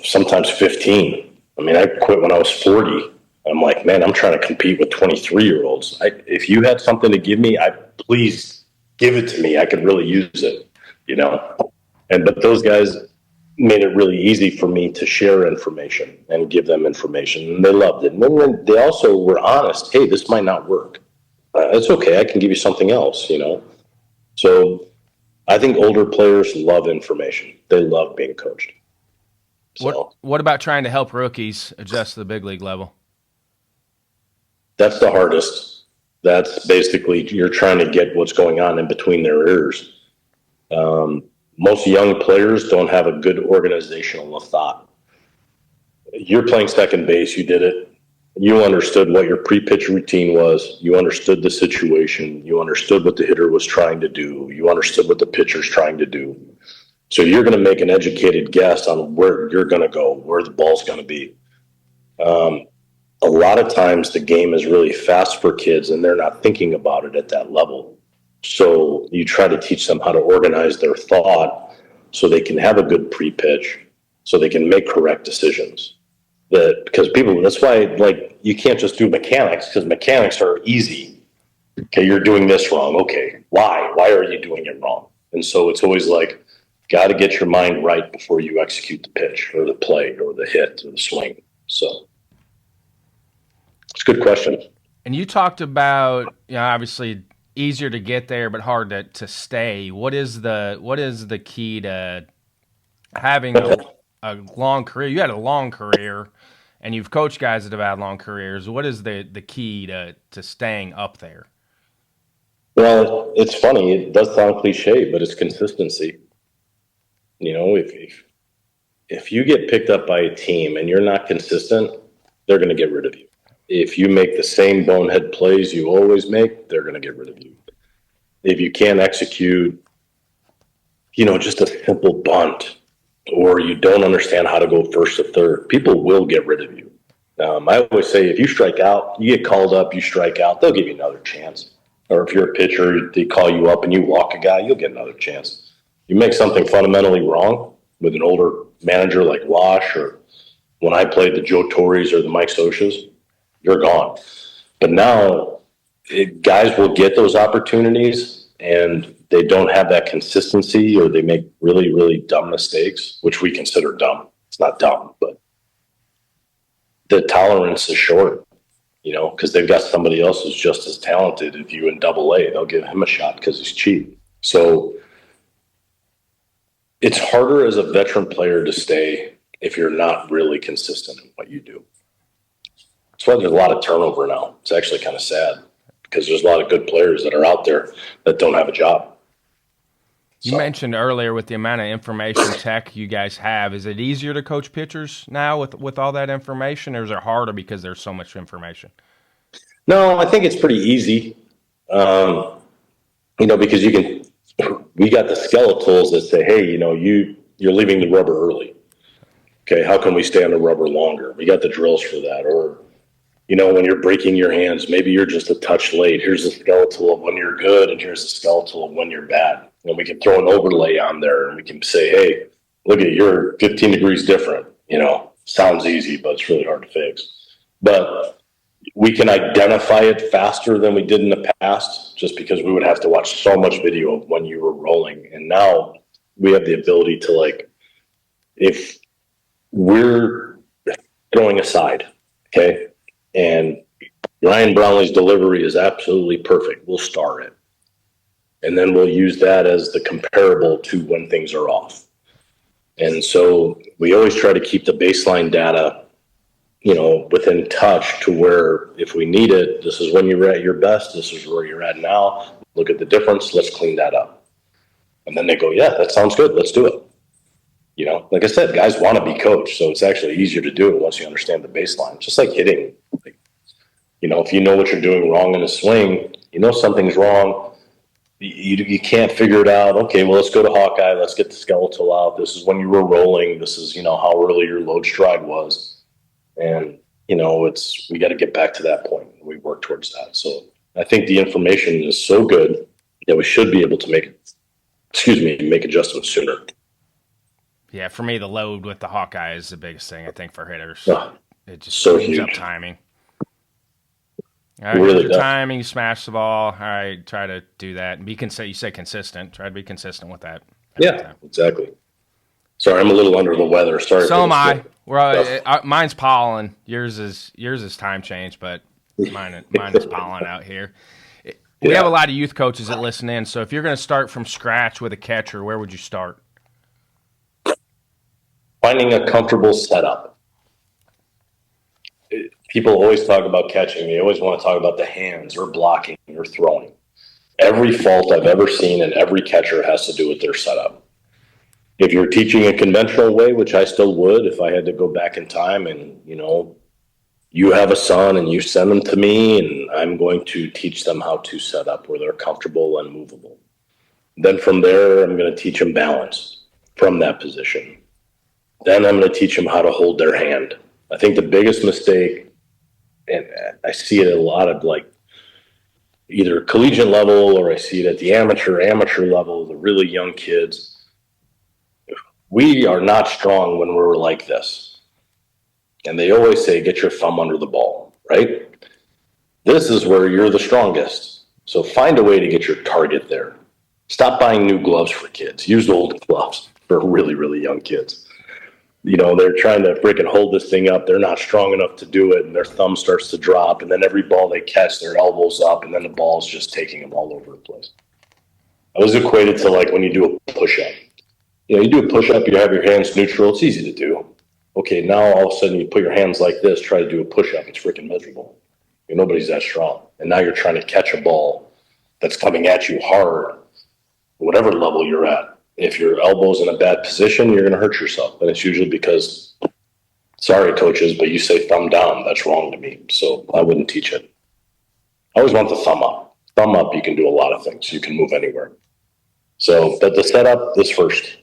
sometimes 15. I mean, I quit when I was 40. I'm like, man, I'm trying to compete with 23-year-olds. If you had something to give me, please give it to me. I could really use it, but those guys made it really easy for me to share information and give them information, and they loved it. And then they also were honest. Hey, this might not work. It's okay. I can give you something else, So I think older players love information. They love being coached. So What about trying to help rookies adjust to the big league level? that's the hardest. That's basically you're trying to get what's going on in between their ears. Most young players don't have a good organizational thought. You're playing second base. You did it. You understood what your pre-pitch routine was. You understood the situation. You understood what the hitter was trying to do. You understood what the pitcher's trying to do. So you're going to make an educated guess on where you're going to go, where the ball's going to be. A lot of times the game is really fast for kids and they're not thinking about it at that level. So you try to teach them how to organize their thought so they can have a good pre-pitch, so they can make correct decisions. That's why you can't just do mechanics, because mechanics are easy. Okay, you're doing this wrong. Okay, why? Why are you doing it wrong? And so it's always like, got to get your mind right before you execute the pitch or the play or the hit or the swing. So it's a good question. And you talked about, obviously easier to get there, but hard to stay. What is the key to having a long career? You had a long career, and you've coached guys that have had long careers. What is the key to staying up there? Well, it's funny. It does sound cliche, but it's consistency. If you get picked up by a team and you're not consistent, they're going to get rid of you. If you make the same bonehead plays you always make, they're going to get rid of you. If you can't execute, just a simple bunt, or you don't understand how to go first to third, people will get rid of you. I always say, if you strike out, you get called up, you strike out, they'll give you another chance. Or if you're a pitcher, they call you up and you walk a guy, you'll get another chance. You make something fundamentally wrong with an older manager like Wash, or when I played the Joe Torres or the Mike Sochas, you're gone. But now guys will get those opportunities and they don't have that consistency, or they make really, really dumb mistakes, which we consider dumb. It's not dumb, but the tolerance is short, because they've got somebody else who's just as talented as you in AA. They'll give him a shot because he's cheap. So it's harder as a veteran player to stay if you're not really consistent in what you do. That's why there's a lot of turnover now. It's actually kind of sad, because there's a lot of good players that are out there that don't have a job. You mentioned earlier with the amount of information tech you guys have, is it easier to coach pitchers now with all that information, or is it harder because there's so much information? No, I think it's pretty easy, because we got the skeletals that say, hey, you're leaving the rubber early. Okay, how can we stay on the rubber longer? We got the drills for that. Or, when you're breaking your hands, maybe you're just a touch late. Here's the skeletal of when you're good, and here's the skeletal of when you're bad. And we can throw an overlay on there, and we can say, hey, look at, you're 15 degrees different. Sounds easy, but it's really hard to fix. But we can identify it faster than we did in the past, just because we would have to watch so much video of when you were rolling. And now we have the ability to, if we're throwing aside, okay, and Ryan Brownlee's delivery is absolutely perfect, we'll star it. And then we'll use that as the comparable to when things are off. And so we always try to keep the baseline data, within touch, to where if we need it, this is when you're at your best, this is where you're at now, look at the difference, let's clean that up. And then they go, yeah, that sounds good, let's do it. Like I said, guys want to be coached, so it's actually easier to do it once you understand the baseline. Just like hitting. If you know what you're doing wrong in a swing, something's wrong. You can't figure it out. Okay, well, let's go to Hawkeye. Let's get the skeletal out. This is when you were rolling. This is, how early your load stride was. And, we got to get back to that point. We work towards that. So I think the information is so good that we should be able to make adjustments sooner. Yeah, for me, the load with the Hawkeye is the biggest thing, I think, for hitters. Oh, It just so cleans up huge. timing. All It right, here's really your does. timing. You smash the ball. All right, try to do that. And you say consistent. Try to be consistent with that every Yeah, time. exactly. Sorry, I'm a little under the weather. Sorry So for am the I. stuff. Mine's pollen. Yours is time change, but mine is pollen out here. We have a lot of youth coaches that listen in. So if you're going to start from scratch with a catcher, where would you start? Finding a comfortable setup. People always talk about catching. They always want to talk about the hands or blocking or throwing. Every fault I've ever seen in every catcher has to do with their setup. If you're teaching a conventional way, which I still would if I had to go back in time and, you have a son and you send them to me and I'm going to teach them how to set up where they're comfortable and movable. Then from there, I'm going to teach them balance from that position. Then I'm going to teach them how to hold their hand. I think the biggest mistake, and I see it a lot of like either collegiate level or I see it at the amateur level, the really young kids. We are not strong when we're like this. And they always say, get your thumb under the ball, right? This is where you're the strongest. So find a way to get your target there. Stop buying new gloves for kids. Use old gloves for really, really young kids. They're trying to freaking hold this thing up. They're not strong enough to do it, and their thumb starts to drop. And then every ball they catch, their elbows up, and then the ball's just taking them all over the place. I was equated to like when you do a push-up. You do a push-up, you have your hands neutral. It's easy to do. Okay, now all of a sudden you put your hands like this, try to do a push-up. It's freaking miserable. Nobody's that strong. And now you're trying to catch a ball that's coming at you hard, whatever level you're at. If your elbow's in a bad position, you're going to hurt yourself. And it's usually because, sorry, coaches, but you say thumb down. That's wrong to me. So I wouldn't teach it. I always want the thumb up. Thumb up, you can do a lot of things. You can move anywhere. So, but the setup is first.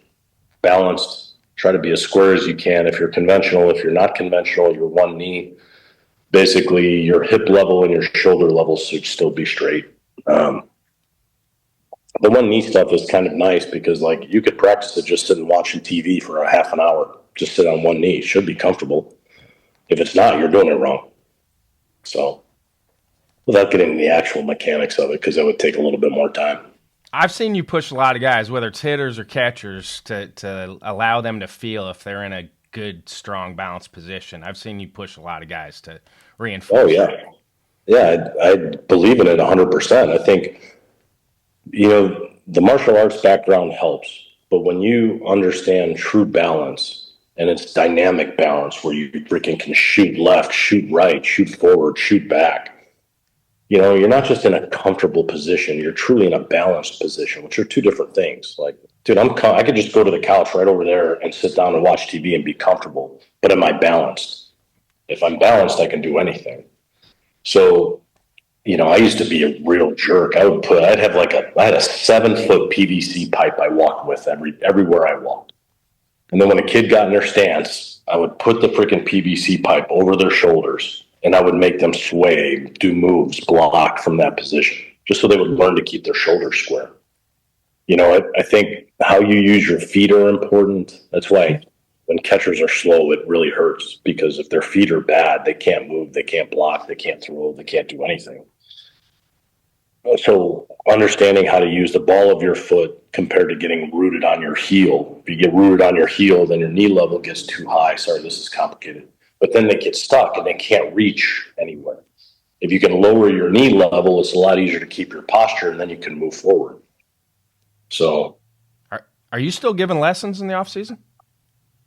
Balanced. Try to be as square as you can. If you're conventional, if you're not conventional, your one knee. Basically, your hip level and your shoulder level should still be straight. The one knee stuff is kind of nice because like you could practice it just sitting watching TV for a half an hour. Just sit on one knee. It should be comfortable. If it's not, you're doing it wrong. So without getting into the actual mechanics of it, because that would take a little bit more time. I've seen you push a lot of guys, whether it's hitters or catchers, to allow them to feel if they're in a good, strong, balanced position. I've seen you push a lot of guys to reinforce. Oh, yeah. Yeah, I believe in it 100%. I think, the martial arts background helps, but when you understand true balance and it's dynamic balance where you freaking can shoot left, shoot right, shoot forward, shoot back, you're not just in a comfortable position. You're truly in a balanced position, which are two different things. Like, dude, I could just go to the couch right over there and sit down and watch TV and be comfortable. But am I balanced? If I'm balanced, I can do anything. So, I used to be a real jerk. I had a 7-foot PVC pipe I walked with everywhere I walked. And then when a kid got in their stance, I would put the freaking PVC pipe over their shoulders and I would make them sway, do moves, block from that position, just so they would learn to keep their shoulders square. I think how you use your feet are important. That's why when catchers are slow, it really hurts because if their feet are bad, they can't move, they can't block, they can't throw, they can't do anything. So understanding how to use the ball of your foot compared to getting rooted on your heel. If you get rooted on your heel, then your knee level gets too high. Sorry, this is complicated. But then they get stuck and they can't reach anywhere. If you can lower your knee level, it's a lot easier to keep your posture and then you can move forward. So. Are you still giving lessons in the off season?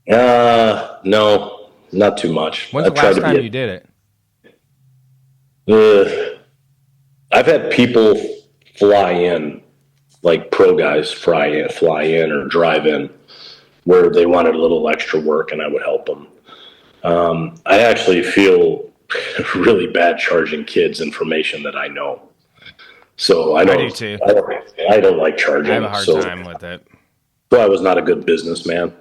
No, not too much. When's the last time you did it? I've had people fly in, like pro guys fly in or drive in, where they wanted a little extra work, and I would help them. I actually feel really bad charging kids information that I know. So I do too. I don't like charging. I have a hard time with it. So I was not a good businessman.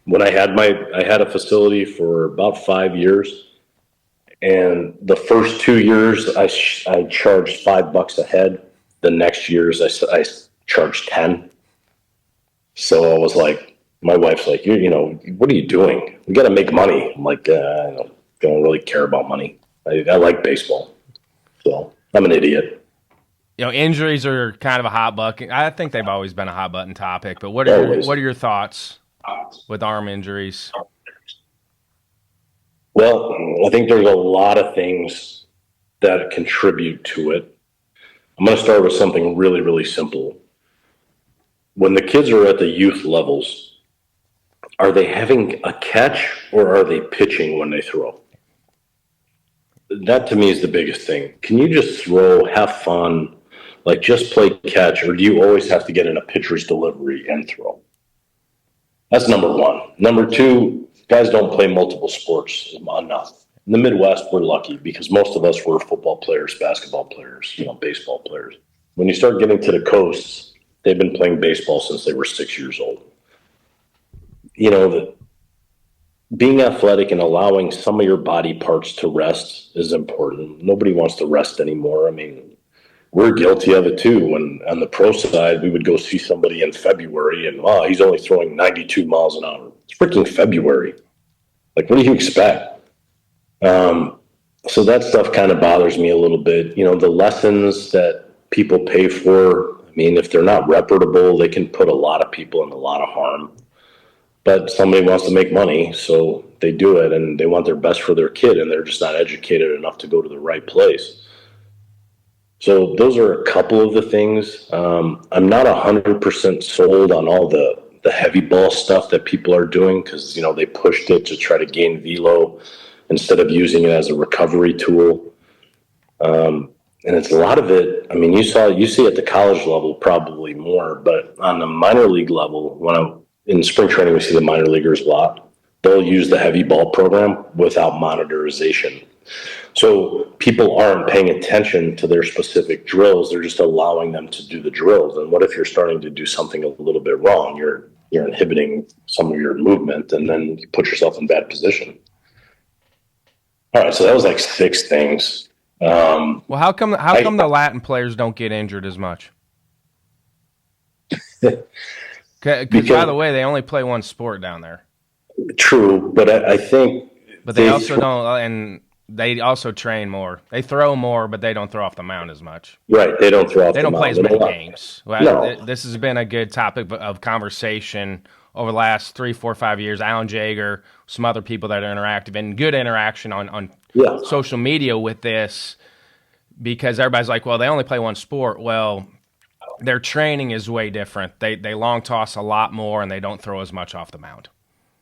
When I had a facility for about 5 years, And the first 2 years, I charged $5 a head. The next years, I charged 10. So I was like, my wife's like, what are you doing? We got to make money. I'm like, I don't really care about money. I like baseball. So I'm an idiot. Injuries are kind of a hot button. I think they've always been a hot button topic. But what Always. are your thoughts with arm injuries? Well, I think there's a lot of things that contribute to it. I'm going to start with something really, really simple. When the kids are at the youth levels, are they having a catch or are they pitching when they throw? That to me is the biggest thing. Can you just throw, have fun, like just play catch, or do you always have to get in a pitcher's delivery and throw? That's number one. Number two, guys don't play multiple sports enough. In the Midwest, we're lucky because most of us were football players, basketball players, baseball players. When you start getting to the coasts, they've been playing baseball since they were 6 years old. Being athletic and allowing some of your body parts to rest is important. Nobody wants to rest anymore. I mean, we're guilty of it too. When on the pro side, we would go see somebody in February and, he's only throwing 92 miles an hour. It's freaking February. Like, what do you expect? So that stuff kind of bothers me a little bit. The lessons that people pay for, I mean, if they're not reputable, they can put a lot of people in a lot of harm. But somebody wants to make money, so they do it, and they want their best for their kid, and they're just not educated enough to go to the right place. So those are a couple of the things. I'm not 100% sold on all the heavy ball stuff that people are doing because, they pushed it to try to gain velo instead of using it as a recovery tool. And it's a lot of it. I mean, you see at the college level probably more, but on the minor league level, when I'm in spring training, we see the minor leaguers a lot. They'll use the heavy ball program without monitorization. So people aren't paying attention to their specific drills. They're just allowing them to do the drills. And what if you're starting to do something a little bit wrong? You're inhibiting some of your movement, and then you put yourself in bad position. All right, so that was like 6 things. Well, how come the Latin players don't get injured as much? Because by the way, they only play one sport down there. True, but I think. But they also don't, and they also train more. They throw more, but they don't throw off the mound as much. Right, they don't throw off the mound. They don't play as many games. Well, no. This has been a good topic of conversation over the last 3, 4, 5 years. Alan Jaeger, some other people that are interactive, and good interaction on social media with this, because everybody's like, well, they only play one sport. Well, their training is way different. They long toss a lot more, and they don't throw as much off the mound.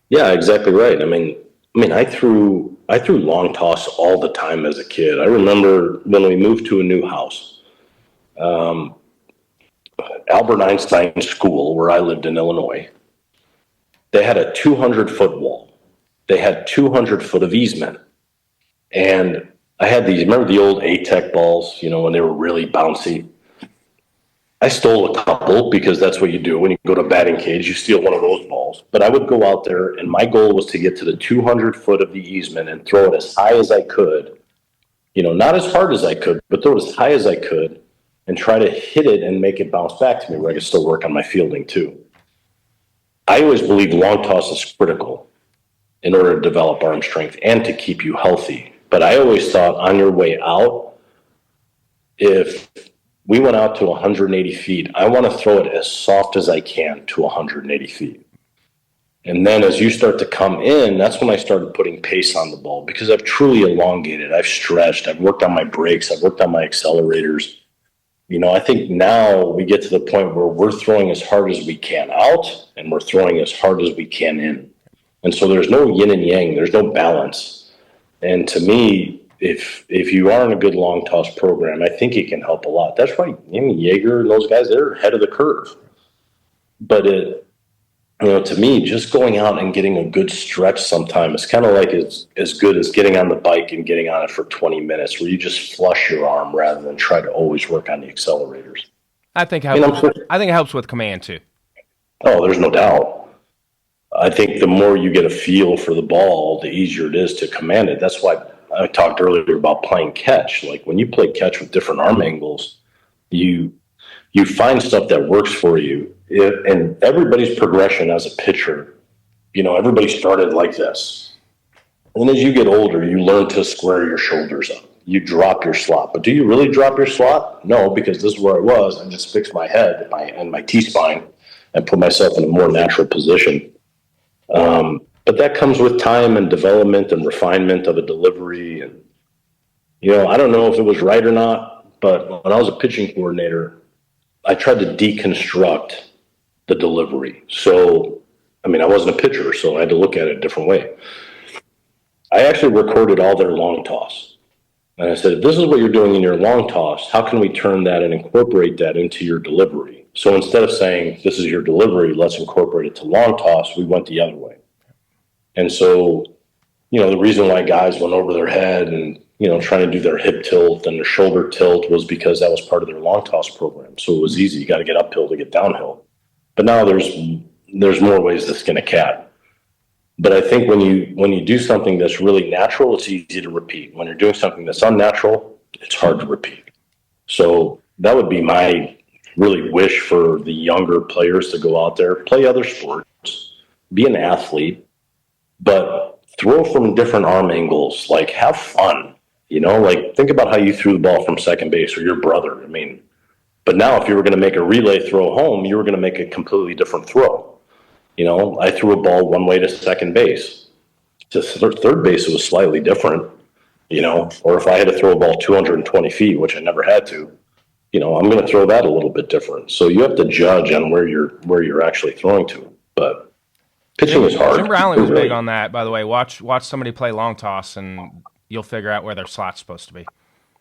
Yeah, exactly right. I mean, I threw long toss all the time as a kid. I remember when we moved to a new house, Albert Einstein School, where I lived in Illinois, they had a 200-foot wall. They had 200 foot of easement. And I had these, remember the old ATEC balls, when they were really bouncy? I stole a couple because that's what you do when you go to batting cage. You steal one of those balls. But I would go out there, and my goal was to get to the 200 foot of the easement and throw it as high as I could. Not as hard as I could, but throw it as high as I could and try to hit it and make it bounce back to me where I could still work on my fielding too. I always believe long toss is critical in order to develop arm strength and to keep you healthy. But I always thought on your way out, if we went out to 180 feet, I want to throw it as soft as I can to 180 feet. And then as you start to come in, that's when I started putting pace on the ball because I've truly elongated. I've stretched. I've worked on my brakes. I've worked on my accelerators. I think now we get to the point where we're throwing as hard as we can out and we're throwing as hard as we can in. And so there's no yin and yang. There's no balance. And to me, if you are in a good long toss program, I think it can help a lot. That's why Jaeger and those guys, they're ahead of the curve. But to me, just going out and getting a good stretch sometime is kind of like as good as getting on the bike and getting on it for 20 minutes where you just flush your arm rather than try to always work on the accelerators. I think it helps with command too. Oh, there's no doubt. I think the more you get a feel for the ball, the easier it is to command it. That's why I talked earlier about playing catch. Like when you play catch with different arm angles, you find stuff that works for you. And everybody's progression as a pitcher, everybody started like this. And as you get older, you learn to square your shoulders up. You drop your slot. But do you really drop your slot? No, because this is where I was. I just fixed my head and my T-spine and put myself in a more natural position. But that comes with time and development and refinement of a delivery. And, I don't know if it was right or not, but when I was a pitching coordinator, I tried to deconstruct the delivery. So, I wasn't a pitcher, so I had to look at it a different way. I actually recorded all their long toss. And I said, if this is what you're doing in your long toss, how can we turn that and incorporate that into your delivery? So instead of saying, this is your delivery, let's incorporate it to long toss, we went the other way. And so, the reason why guys went over their head and, trying to do their hip tilt and their shoulder tilt was because that was part of their long toss program. So it was easy. You got to get uphill to get downhill. But now there's more ways to skin a cat. But I think when you do something that's really natural, it's easy to repeat. When you're doing something that's unnatural, it's hard to repeat. So that would be my really wish for the younger players to go out there, play other sports, be an athlete, but throw from different arm angles, like have fun, like think about how you threw the ball from second base or your brother. But now if you were going to make a relay throw home, you were going to make a completely different throw. I threw a ball one way to second base. To third base, it was slightly different, or if I had to throw a ball 220 feet, which I never had to, I'm going to throw that a little bit different. So you have to judge on where you're actually throwing to. But pitching is hard. Jim Brownlee was big on that, by the way. Watch somebody play long toss, and you'll figure out where their slot's supposed to be.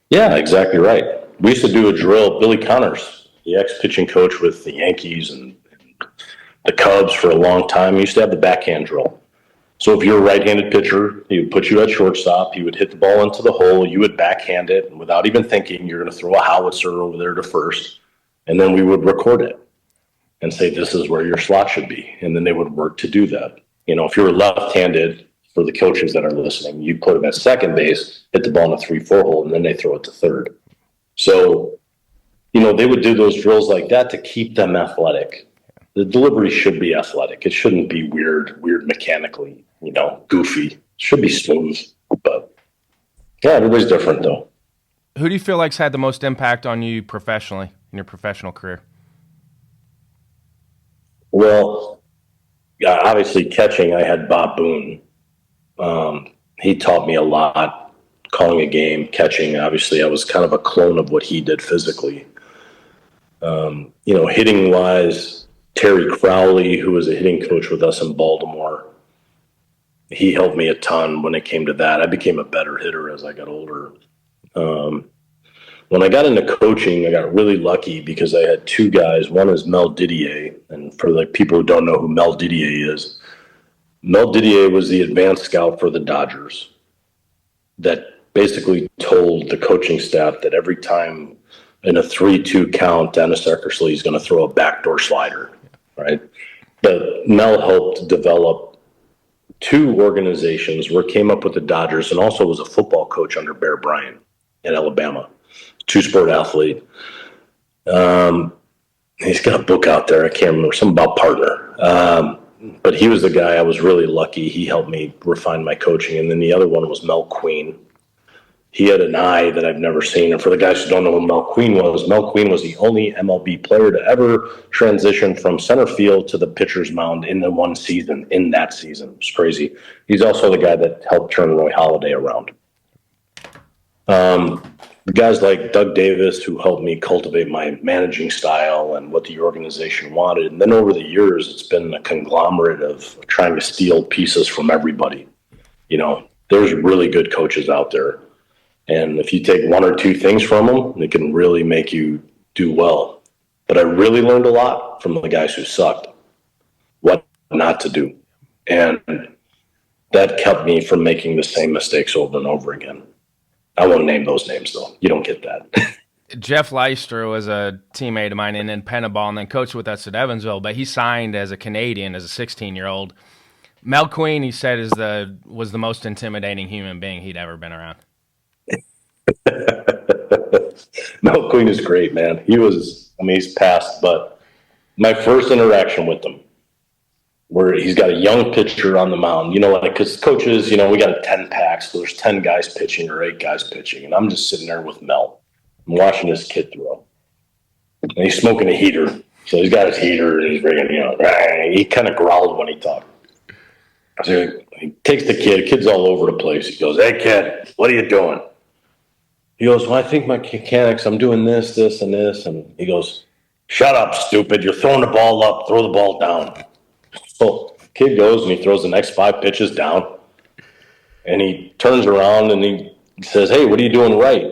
Yeah, exactly right. We used to do a drill. Billy Connors, the ex-pitching coach with the Yankees and the Cubs for a long time, he used to have the backhand drill. So if you're a right-handed pitcher, he would put you at shortstop. He would hit the ball into the hole. You would backhand it, and without even thinking, you're going to throw a howitzer over there to first, and then we would record it and say, this is where your slot should be. And then they would work to do that. If you're left-handed, for the coaches that are listening, you put them at second base, hit the ball in a 3-4 hole, and then they throw it to third. So, they would do those drills like that to keep them athletic. The delivery should be athletic. It shouldn't be weird mechanically, goofy. It should be smooth. But, yeah, everybody's different, though. Who do you feel like's had the most impact on you professionally, in your professional career? Well, obviously catching, I had Bob Boone. He taught me a lot, calling a game, catching. Obviously, I was kind of a clone of what he did physically. Hitting wise, Terry Crowley, who was a hitting coach with us in Baltimore, he helped me a ton when it came to that. I became a better hitter as I got older. When I got into coaching, I got really lucky because I had two guys. One is Mel Didier, and for the people who don't know who Mel Didier is, Mel Didier was the advanced scout for the Dodgers that basically told the coaching staff that every time in a 3-2 count, Dennis Eckersley is going to throw a backdoor slider, right? But Mel helped develop two organizations where came up with the Dodgers and also was a football coach under Bear Bryant at Alabama, two-sport athlete. He's got a book out there. I can't remember, something about partner. But he was the guy. I was really lucky. He helped me refine my coaching. And then the other one was Mel Queen. He had an eye that I've never seen. And for the guys who don't know who Mel Queen was the only MLB player to ever transition from center field to the pitcher's mound in the one season, in that season. It's crazy. He's also the guy that helped turn Roy Halladay around. The guys like Doug Davis, who helped me cultivate my managing style and what the organization wanted. And then over the years, it's been a conglomerate of trying to steal pieces from everybody. There's really good coaches out there. And if you take one or two things from them, it can really make you do well. But I really learned a lot from the guys who sucked, what not to do. And that kept me from making the same mistakes over and over again. I won't name those names, though. You don't get that. Jeff Leister was a teammate of mine in Pennaball and then coached with us at Evansville, but he signed as a Canadian as a 16-year-old. Mel Queen, he said, was the most intimidating human being he'd ever been around. Mel Queen is great, man. He's passed, but my first interaction with him, where he's got a young pitcher on the mound, because coaches, we got a 10 pack, so there's 10 guys pitching or 8 guys pitching, and I'm just sitting there with Mel. I'm watching this kid throw, and he's smoking a heater. So he's got his heater, and he's bringing, he kind of growled when he talked. So he takes the kid's all over the place. He goes, "Hey, kid, what are you doing?" He goes, "Well, I think my mechanics, I'm doing this, this, and this." And he goes, "Shut up, stupid. You're throwing the ball up. Throw the ball down." So kid goes and he throws the next 5 pitches down. And he turns around and he says, "Hey, what are you doing right?"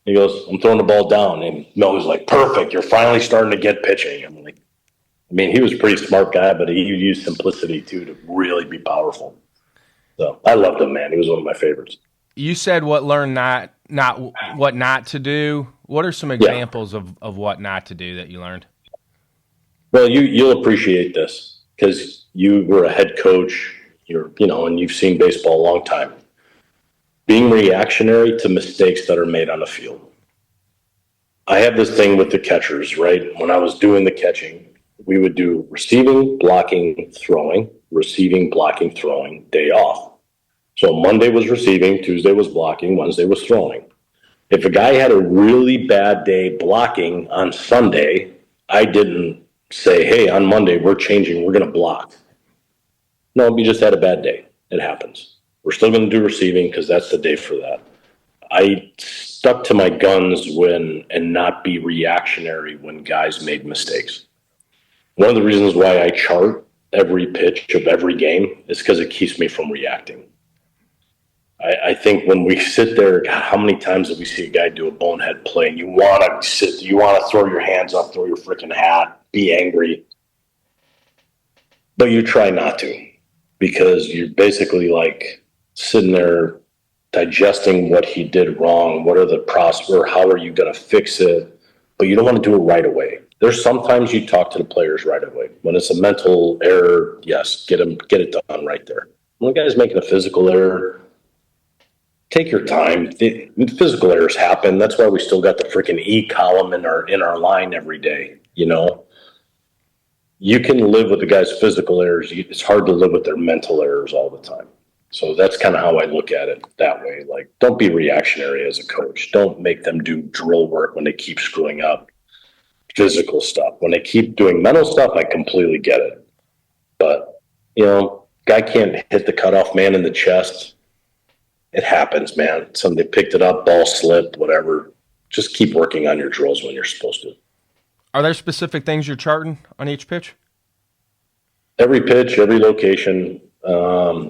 He goes, "I'm throwing the ball down." And Mel was like, "Perfect. You're finally starting to get pitching." I'm like, he was a pretty smart guy, but he used simplicity too to really be powerful. So I loved him, man. He was one of my favorites. You said what what not to do. What are some examples of what not to do that you learned? Well, you'll appreciate this because you were a head coach, and you've seen baseball a long time. Being reactionary to mistakes that are made on the field. I have this thing with the catchers, right? When I was doing the catching, we would do receiving, blocking, throwing, day off. So Monday was receiving, Tuesday was blocking, Wednesday was throwing. If a guy had a really bad day blocking on Sunday, I didn't say, "Hey, on Monday, we're changing, we're going to block." No, we just had a bad day. It happens. We're still going to do receiving because that's the day for that. I stuck to my guns and not be reactionary when guys made mistakes. One of the reasons why I chart every pitch of every game is because it keeps me from reacting. I think when we sit there, God, how many times have we see a guy do a bonehead play and you want to throw your hands up, throw your freaking hat, be angry, but you try not to because you're basically like sitting there digesting what he did wrong. What are the process, or how are you going to fix it? But you don't want to do it right away. There's sometimes you talk to the players right away. When it's a mental error, yes, get it done right there. When a guy's making a physical error, take your time. The physical errors happen. That's why we still got the freaking E column in our line every day. You can live with the guy's physical errors. It's hard to live with their mental errors all the time. So that's kind of how I look at it that way. Like, don't be reactionary as a coach. Don't make them do drill work when they keep screwing up physical stuff. When they keep doing mental stuff, I completely get it. But, guy can't hit the cutoff man in the chest. It happens, man. Somebody picked it up, ball slipped, whatever. Just keep working on your drills when you're supposed to. Are there specific things you're charting on each pitch? Every pitch, every location.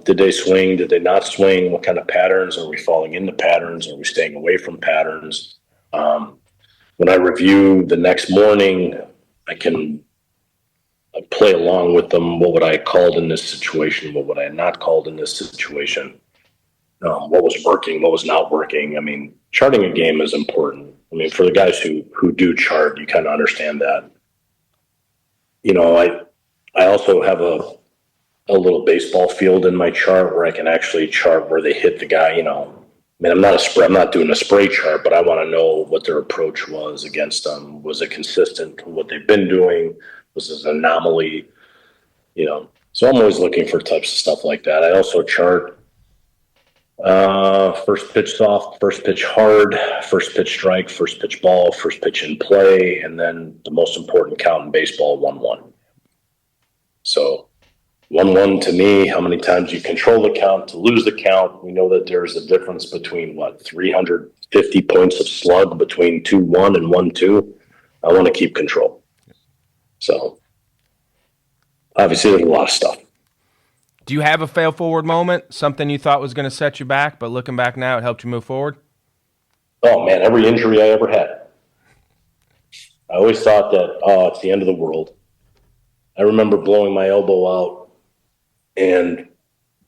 Did they swing? Did they not swing? What kind of patterns? Are we falling into patterns? Are we staying away from patterns? When I review the next morning, I play along with them. What would I have called in this situation? What would I have not called in this situation? What was working? What was not working? Charting a game is important. For the guys who do chart, you kind of understand that. I also have a little baseball field in my chart where I can actually chart where they hit the guy. I'm not doing a spray chart, but I want to know what their approach was against them. Was it consistent to what they've been doing? Was this an anomaly? So I'm always looking for types of stuff like that. I also chart first pitch soft, first pitch hard, first pitch strike, first pitch ball, first pitch in play, and then the most important count in baseball, 1-1. So 1-1 to me, how many times you control the count to lose the count. We know that there's a difference between 350 points of slug between 2-1 and 1-2. I want to keep control. So obviously there's a lot of stuff. Do you have a fail forward moment? Something you thought was going to set you back, but looking back now, it helped you move forward? Oh man, every injury I ever had. I always thought that, it's the end of the world. I remember blowing my elbow out and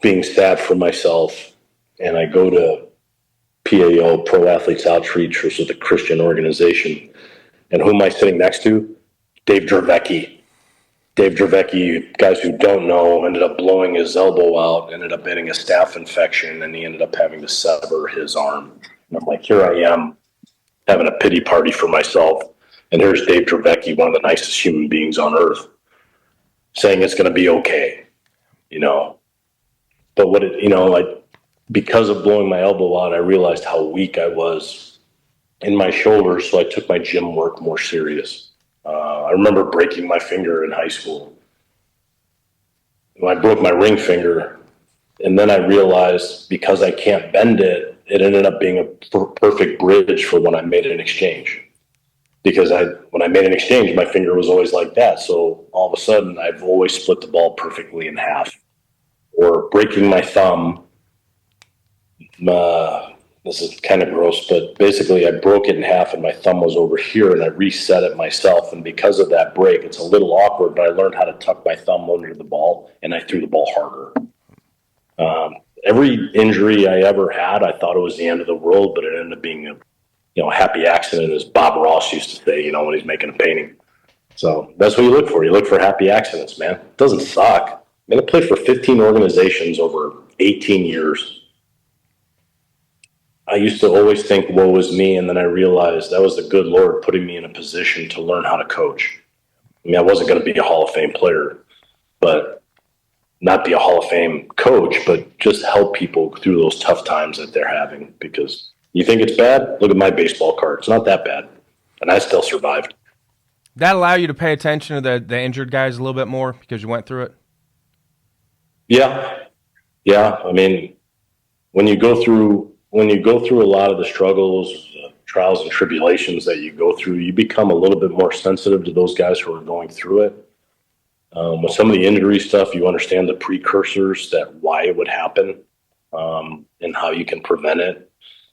being sad for myself. And I go to PAO, Pro Athletes Outreach, which is a Christian organization. And who am I sitting next to? Dave Dravecki. Dave Dravecki, guys who don't know, ended up blowing his elbow out, ended up getting a staph infection, and he ended up having to sever his arm. And I'm like, here I am having a pity party for myself. And here's Dave Dravecki, one of the nicest human beings on earth, saying it's going to be okay, you know. But what it, you know, like, because of blowing my elbow out, I realized how weak I was in my shoulders, so I took my gym work more serious. I remember breaking my finger in high school. When I broke my ring finger, and then I realized because I can't bend it, it ended up being a perfect bridge for when I made an exchange. Because when I made an exchange, my finger was always like that. So all of a sudden, I've always split the ball perfectly in half. Or breaking my thumb. This is kind of gross, but basically I broke it in half and my thumb was over here and I reset it myself. And because of that break, it's a little awkward, but I learned how to tuck my thumb under the ball and I threw the ball harder. Every injury I ever had, I thought it was the end of the world, but it ended up being a happy accident, as Bob Ross used to say, when he's making a painting. So that's what you look for. You look for happy accidents, man. It doesn't suck. I played for 15 organizations over 18 years. I used to always think, woe is me, and then I realized that was the good Lord putting me in a position to learn how to coach. I wasn't going to be a Hall of Fame player, but not be a Hall of Fame coach, but just help people through those tough times that they're having. Because you think it's bad? Look at my baseball card. It's not that bad. And I still survived. That allow you to pay attention to the injured guys a little bit more because you went through it? Yeah. When you go through a lot of the struggles, trials and tribulations that you go through, you become a little bit more sensitive to those guys who are going through it. With some of the injury stuff, you understand the precursors, that why it would happen, and how you can prevent it.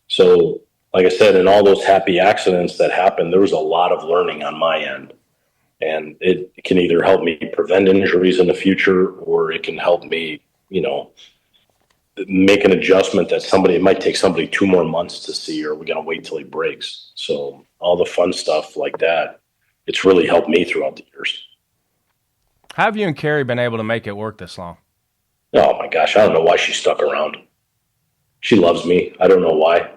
So, like I said, in all those happy accidents that happened, there was a lot of learning on my end. And it can either help me prevent injuries in the future, or it can help me, make an adjustment that it might take somebody 2 more months to see, or we're going to wait till he breaks. So all the fun stuff like that, it's really helped me throughout the years. How have you and Carrie been able to make it work this long? Oh my gosh, I don't know why she stuck around. She loves me. I don't know why.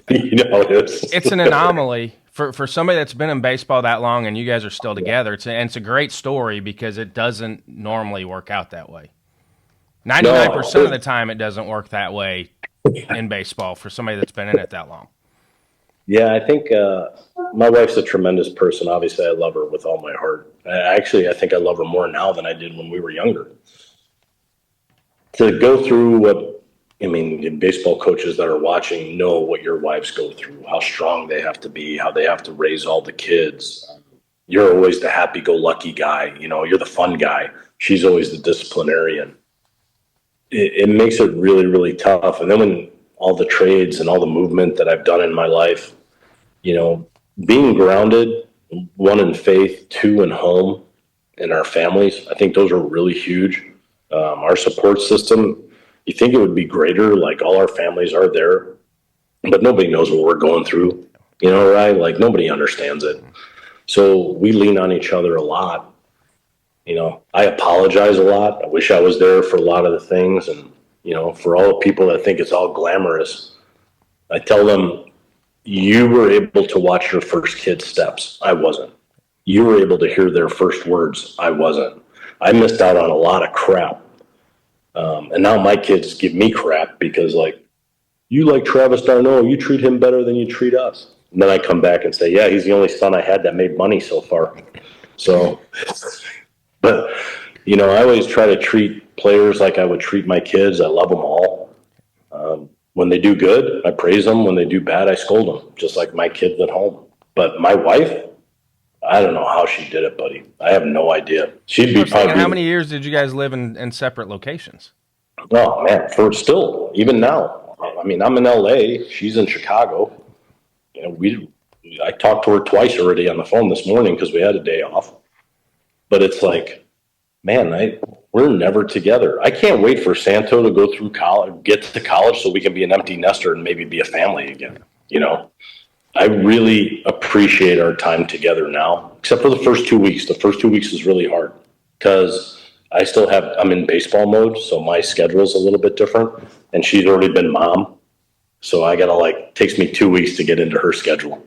It's an anomaly for somebody that's been in baseball that long, and you guys are still together. It's a great story because it doesn't normally work out that way. 99% of the time, it doesn't work that way in baseball for somebody that's been in it that long. Yeah, I think my wife's a tremendous person. Obviously, I love her with all my heart. I think I love her more now than I did when we were younger. To go through baseball coaches that are watching know what your wives go through, how strong they have to be, how they have to raise all the kids. You're always the happy-go-lucky guy. You're the fun guy. She's always the disciplinarian. It makes it really, really tough. And then when all the trades and all the movement that I've done in my life, being grounded, 1, in faith, 2, in home, in our families, I think those are really huge. Our support system, you think it would be greater, like all our families are there, but nobody knows what we're going through, right? Like nobody understands it. So we lean on each other a lot. I apologize a lot. I wish I was there for a lot of the things. And, for all the people that think it's all glamorous, I tell them, you were able to watch your first kid's steps. I wasn't. You were able to hear their first words. I wasn't. I missed out on a lot of crap. And now my kids give me crap because, you like Travis Darno, you treat him better than you treat us. And then I come back and say, yeah, he's the only son I had that made money so far. So, but, I always try to treat players like I would treat my kids. I love them all. When they do good, I praise them. When they do bad, I scold them, just like my kids at home. But my wife, I don't know how she did it, buddy. I have no idea. She'd be probably. How many years did you guys live in separate locations? Oh, man, even now. I'm in LA. She's in Chicago. I talked to her twice already on the phone this morning because we had a day off. But it's like, man, we're never together. I can't wait for Santo to go through college, get to college, so we can be an empty nester and maybe be a family again. I really appreciate our time together now, except for the first 2 weeks. The first 2 weeks is really hard. because I'm in baseball mode, so my schedule's a little bit different, and she's already been mom, so I gotta takes me 2 weeks to get into her schedule.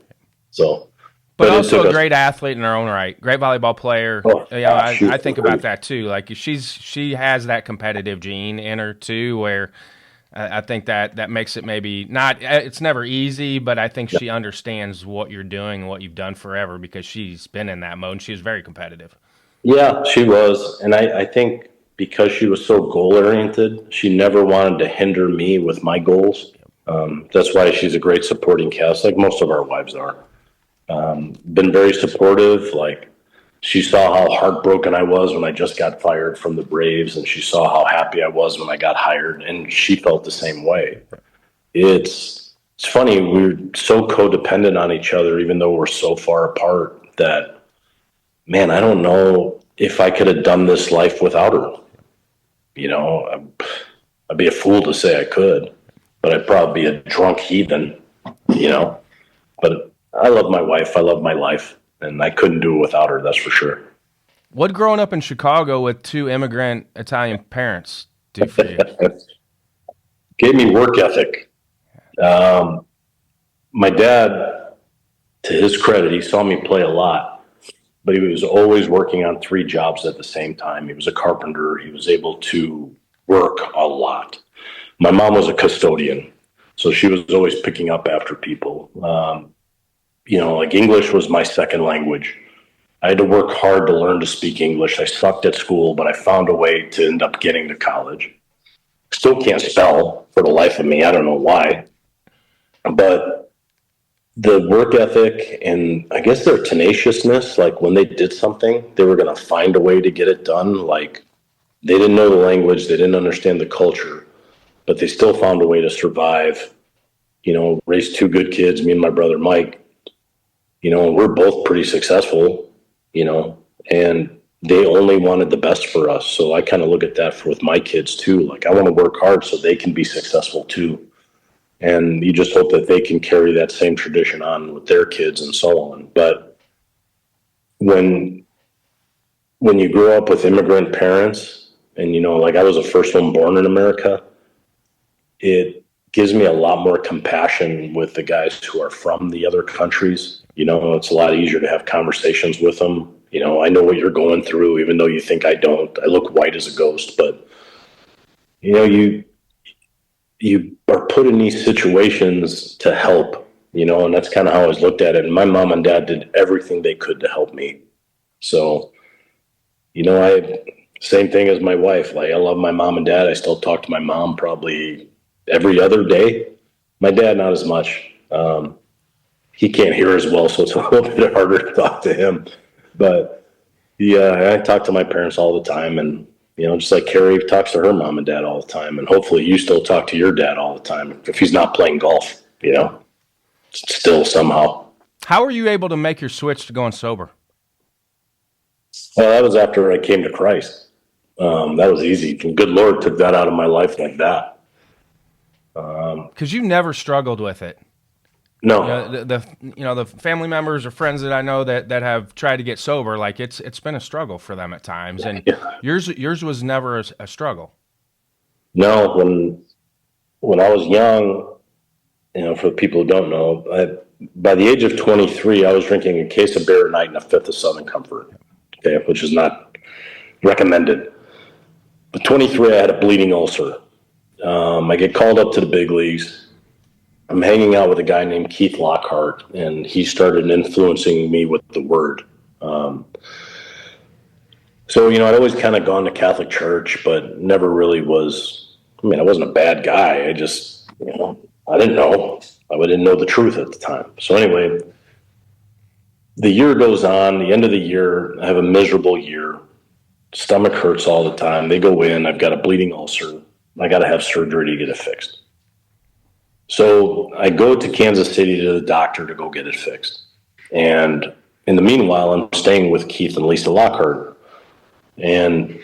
So, But it also took a us. great athlete in her own right, great volleyball player. Oh, I shoot, think about that too. Like she has that competitive gene in her too, where I think that makes it maybe not. It's never easy, but I think she understands what you're doing and what you've done forever because she's been in that mode. And she was very competitive. Yeah, she was, and I think because she was so goal oriented, she never wanted to hinder me with my goals. That's why she's a great supporting cast, like most of our wives are. Been very supportive. Like she saw how heartbroken I was when I just got fired from the Braves, and she saw how happy I was when I got hired, and she felt the same way. It's funny, we're so codependent on each other, even though we're so far apart that, man, I don't know if I could have done this life without her. You know, I'd be a fool to say I could, but I'd probably be a drunk heathen, you know. But I love my wife. I love my life, and I couldn't do it without her. That's for sure. What growing up in Chicago with two immigrant Italian parents do for you? Gave me work ethic. Um, my dad, to his credit, he saw me play a lot, but he was always working on 3 jobs at the same time. He was a carpenter. He was able to work a lot. My mom was a custodian, so she was always picking up after people. Like English was my second language. I had to work hard to learn to speak English. I sucked at school, but I found a way to end up getting to college. Still can't spell for the life of me. I don't know why. But the work ethic and I guess their tenaciousness, like when they did something, they were going to find a way to get it done. Like they didn't know the language, they didn't understand the culture, but they still found a way to survive. Raised 2 good kids, me and my brother Mike. And we're both pretty successful, and they only wanted the best for us. So I kind of look at that with my kids too. Like I want to work hard so they can be successful too. And you just hope that they can carry that same tradition on with their kids and so on. But when you grow up with immigrant parents and, like I was the first one born in America, it gives me a lot more compassion with the guys who are from the other countries. It's a lot easier to have conversations with them. I know what you're going through, even though you think I don't. I look white as a ghost, but you are put in these situations to help, and that's kind of how I was looked at it. And my mom and dad did everything they could to help me. So, same thing as my wife. Like I love my mom and dad. I still talk to my mom probably every other day. My dad, not as much. He can't hear as well, so it's a little bit harder to talk to him. But yeah, I talk to my parents all the time, and just like Carrie talks to her mom and dad all the time, and hopefully you still talk to your dad all the time if he's not playing golf. Still somehow. How were you able to make your switch to going sober? Well, that was after I came to Christ. That was easy. The good Lord took that out of my life like that. Because you never struggled with it. No. The family members or friends that I know that have tried to get sober, like it's been a struggle for them at times, and yours was never a struggle. No, when I was young, for the people who don't know, by the age of 23, I was drinking a case of beer a night and a fifth of Southern Comfort, okay, which is not recommended. But 23, I had a bleeding ulcer. I get called up to the big leagues. I'm hanging out with a guy named Keith Lockhart, and he started influencing me with the word. So, I'd always kind of gone to Catholic church, but never really was, I wasn't a bad guy. I just, I didn't know. I didn't know the truth at the time. So anyway, the year goes on, the end of the year, I have a miserable year. Stomach hurts all the time. They go in, I've got a bleeding ulcer. I got to have surgery to get it fixed. So I go to Kansas City to the doctor to go get it fixed. And in the meanwhile, I'm staying with Keith and Lisa Lockhart. And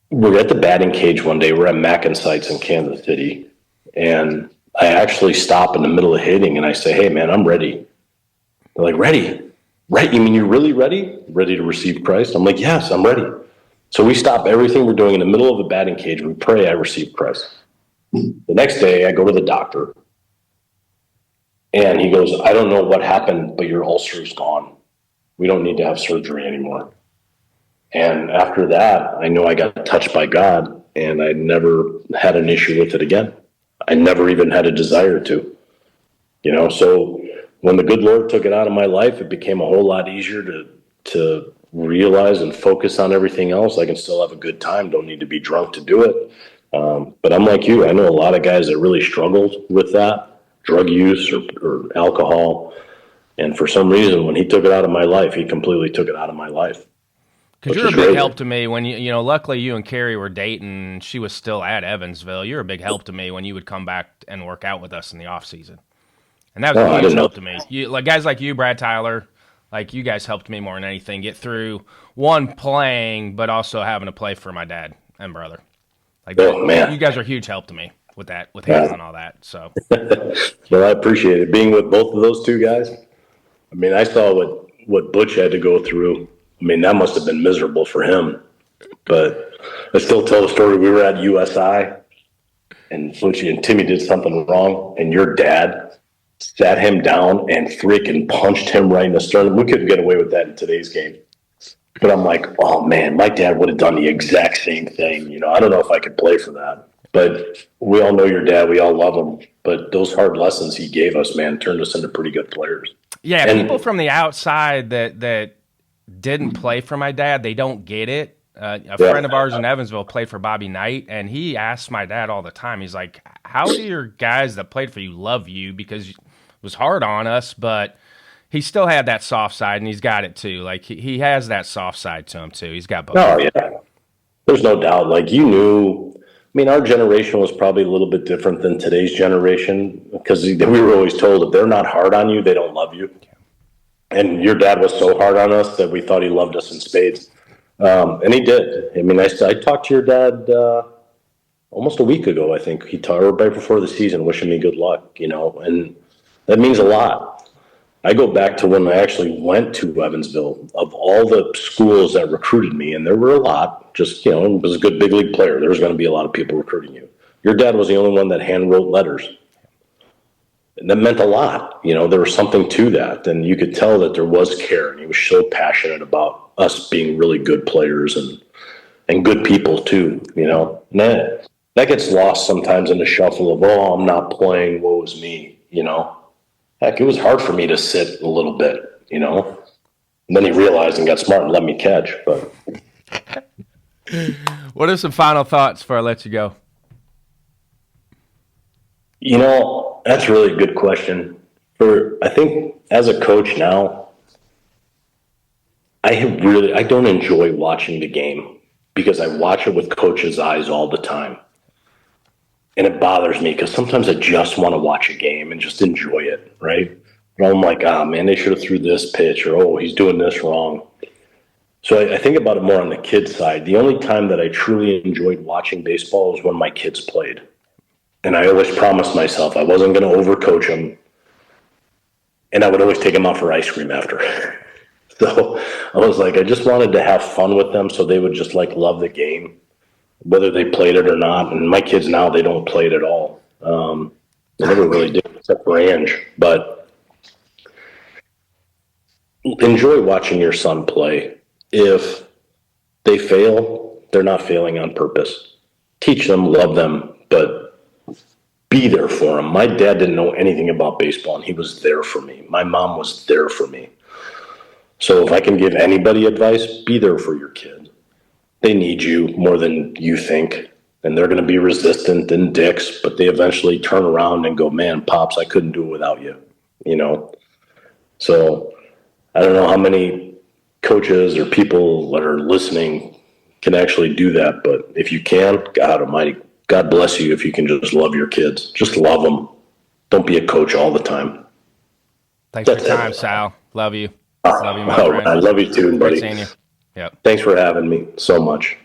we're at the batting cage one day. We're at Mackin Sites in Kansas City. And I actually stop in the middle of hitting and I say, hey, man, I'm ready. They're like, ready? Right. You mean you're really ready? Ready to receive Christ? I'm like, yes, I'm ready. So we stop everything we're doing in the middle of a batting cage. We pray I receive Christ. The next day, I go to the doctor, and he goes, I don't know what happened, but your ulcer is gone. We don't need to have surgery anymore. And after that, I know I got touched by God, and I never had an issue with it again. I never even had a desire to, So when the good Lord took it out of my life, it became a whole lot easier to realize and focus on everything else. I can still have a good time. Don't need to be drunk to do it. But I'm like you. I know a lot of guys that really struggled with that drug use or alcohol. And for some reason, when he took it out of my life, he completely took it out of my life. Because Which you're a is big great. help to me when luckily you and Carrie were dating. She was still at Evansville. You're a big help to me when you would come back and work out with us in the off season. And that was No, a I huge didn't know. help to me. You like guys like you, Brad Tyler, like you guys helped me more than anything get through one playing, but also having to play for my dad and brother. Like that, Oh you man, guys are a huge help to me with that, with yeah. handling all that. So Well, I appreciate it being with both of those two guys. I mean, I saw what Butch had to go through. I mean, that must have been miserable for him. But I still tell the story. We were at USI, and Butch and Timmy did something wrong, and your dad sat him down and freaking punched him right in the sternum. We couldn't get away with that in today's game. But I'm like, oh man, my dad would have done the exact same thing. I don't know if I could play for that. But we all know your dad. We all love him. But those hard lessons he gave us, man, turned us into pretty good players. yeah, people And from the outside that didn't play for my dad, they don't get it. A yeah, friend of ours in Evansville played for Bobby Knight, and he asks my dad all the time. He's like, "How do your guys that played for you love you?" Because it was hard on us, but he still had that soft side, and he's got it too. Like he has that soft side to him too. He's got both. no, yeah, there's no doubt. Like you knew, I mean, our generation was probably a little bit different than today's generation because we were always told if they're not hard on you, they don't love you. And your dad was so hard on us that we thought he loved us in spades. And he did. I mean, I talked to your dad almost a week ago, I think. He talked right before the season, wishing me good luck, and that means a lot. I go back to when I actually went to Evansville. Of all the schools that recruited me, and there were a lot, just, it was a good big league player. There was going to be a lot of people recruiting you. Your dad was the only one that hand wrote letters. And that meant a lot. There was something to that. And you could tell that there was care. And he was so passionate about us being really good players and good people, too. And that gets lost sometimes in the shuffle of, oh, I'm not playing. Woe is me. Heck, it was hard for me to sit a little bit. And then he realized and got smart and let me catch. But, What are some final thoughts before I let you go? that's really a good question. I think as a coach now, I don't enjoy watching the game because I watch it with coach's eyes all the time. And it bothers me because sometimes I just want to watch a game and just enjoy it, right? But I'm like, ah, man, they should have threw this pitch, or oh, he's doing this wrong. So I think about it more on the kids' side. The only time that I truly enjoyed watching baseball was when my kids played, and I always promised myself I wasn't going to overcoach them, and I would always take them out for ice cream after. So I was like, I just wanted to have fun with them, so they would just like love the game, whether they played it or not. And my kids now, they don't play it at all. They never really did, except for Ange. But enjoy watching your son play. If they fail, they're not failing on purpose. Teach them, love them, but be there for them. My dad didn't know anything about baseball, and he was there for me. My mom was there for me. So if I can give anybody advice, be there for your kid. They need you more than you think. And they're going to be resistant and dicks, but they eventually turn around and go, man, Pops, I couldn't do it without you. So I don't know how many coaches or people that are listening can actually do that. But if you can, God Almighty, God bless you if you can just love your kids. Just love them. Don't be a coach all the time. Thanks for That's your time, it. Sal. Love you. Love you, my All right. friend. I love you too, Great buddy. seeing you. Yep. Thanks for having me so much.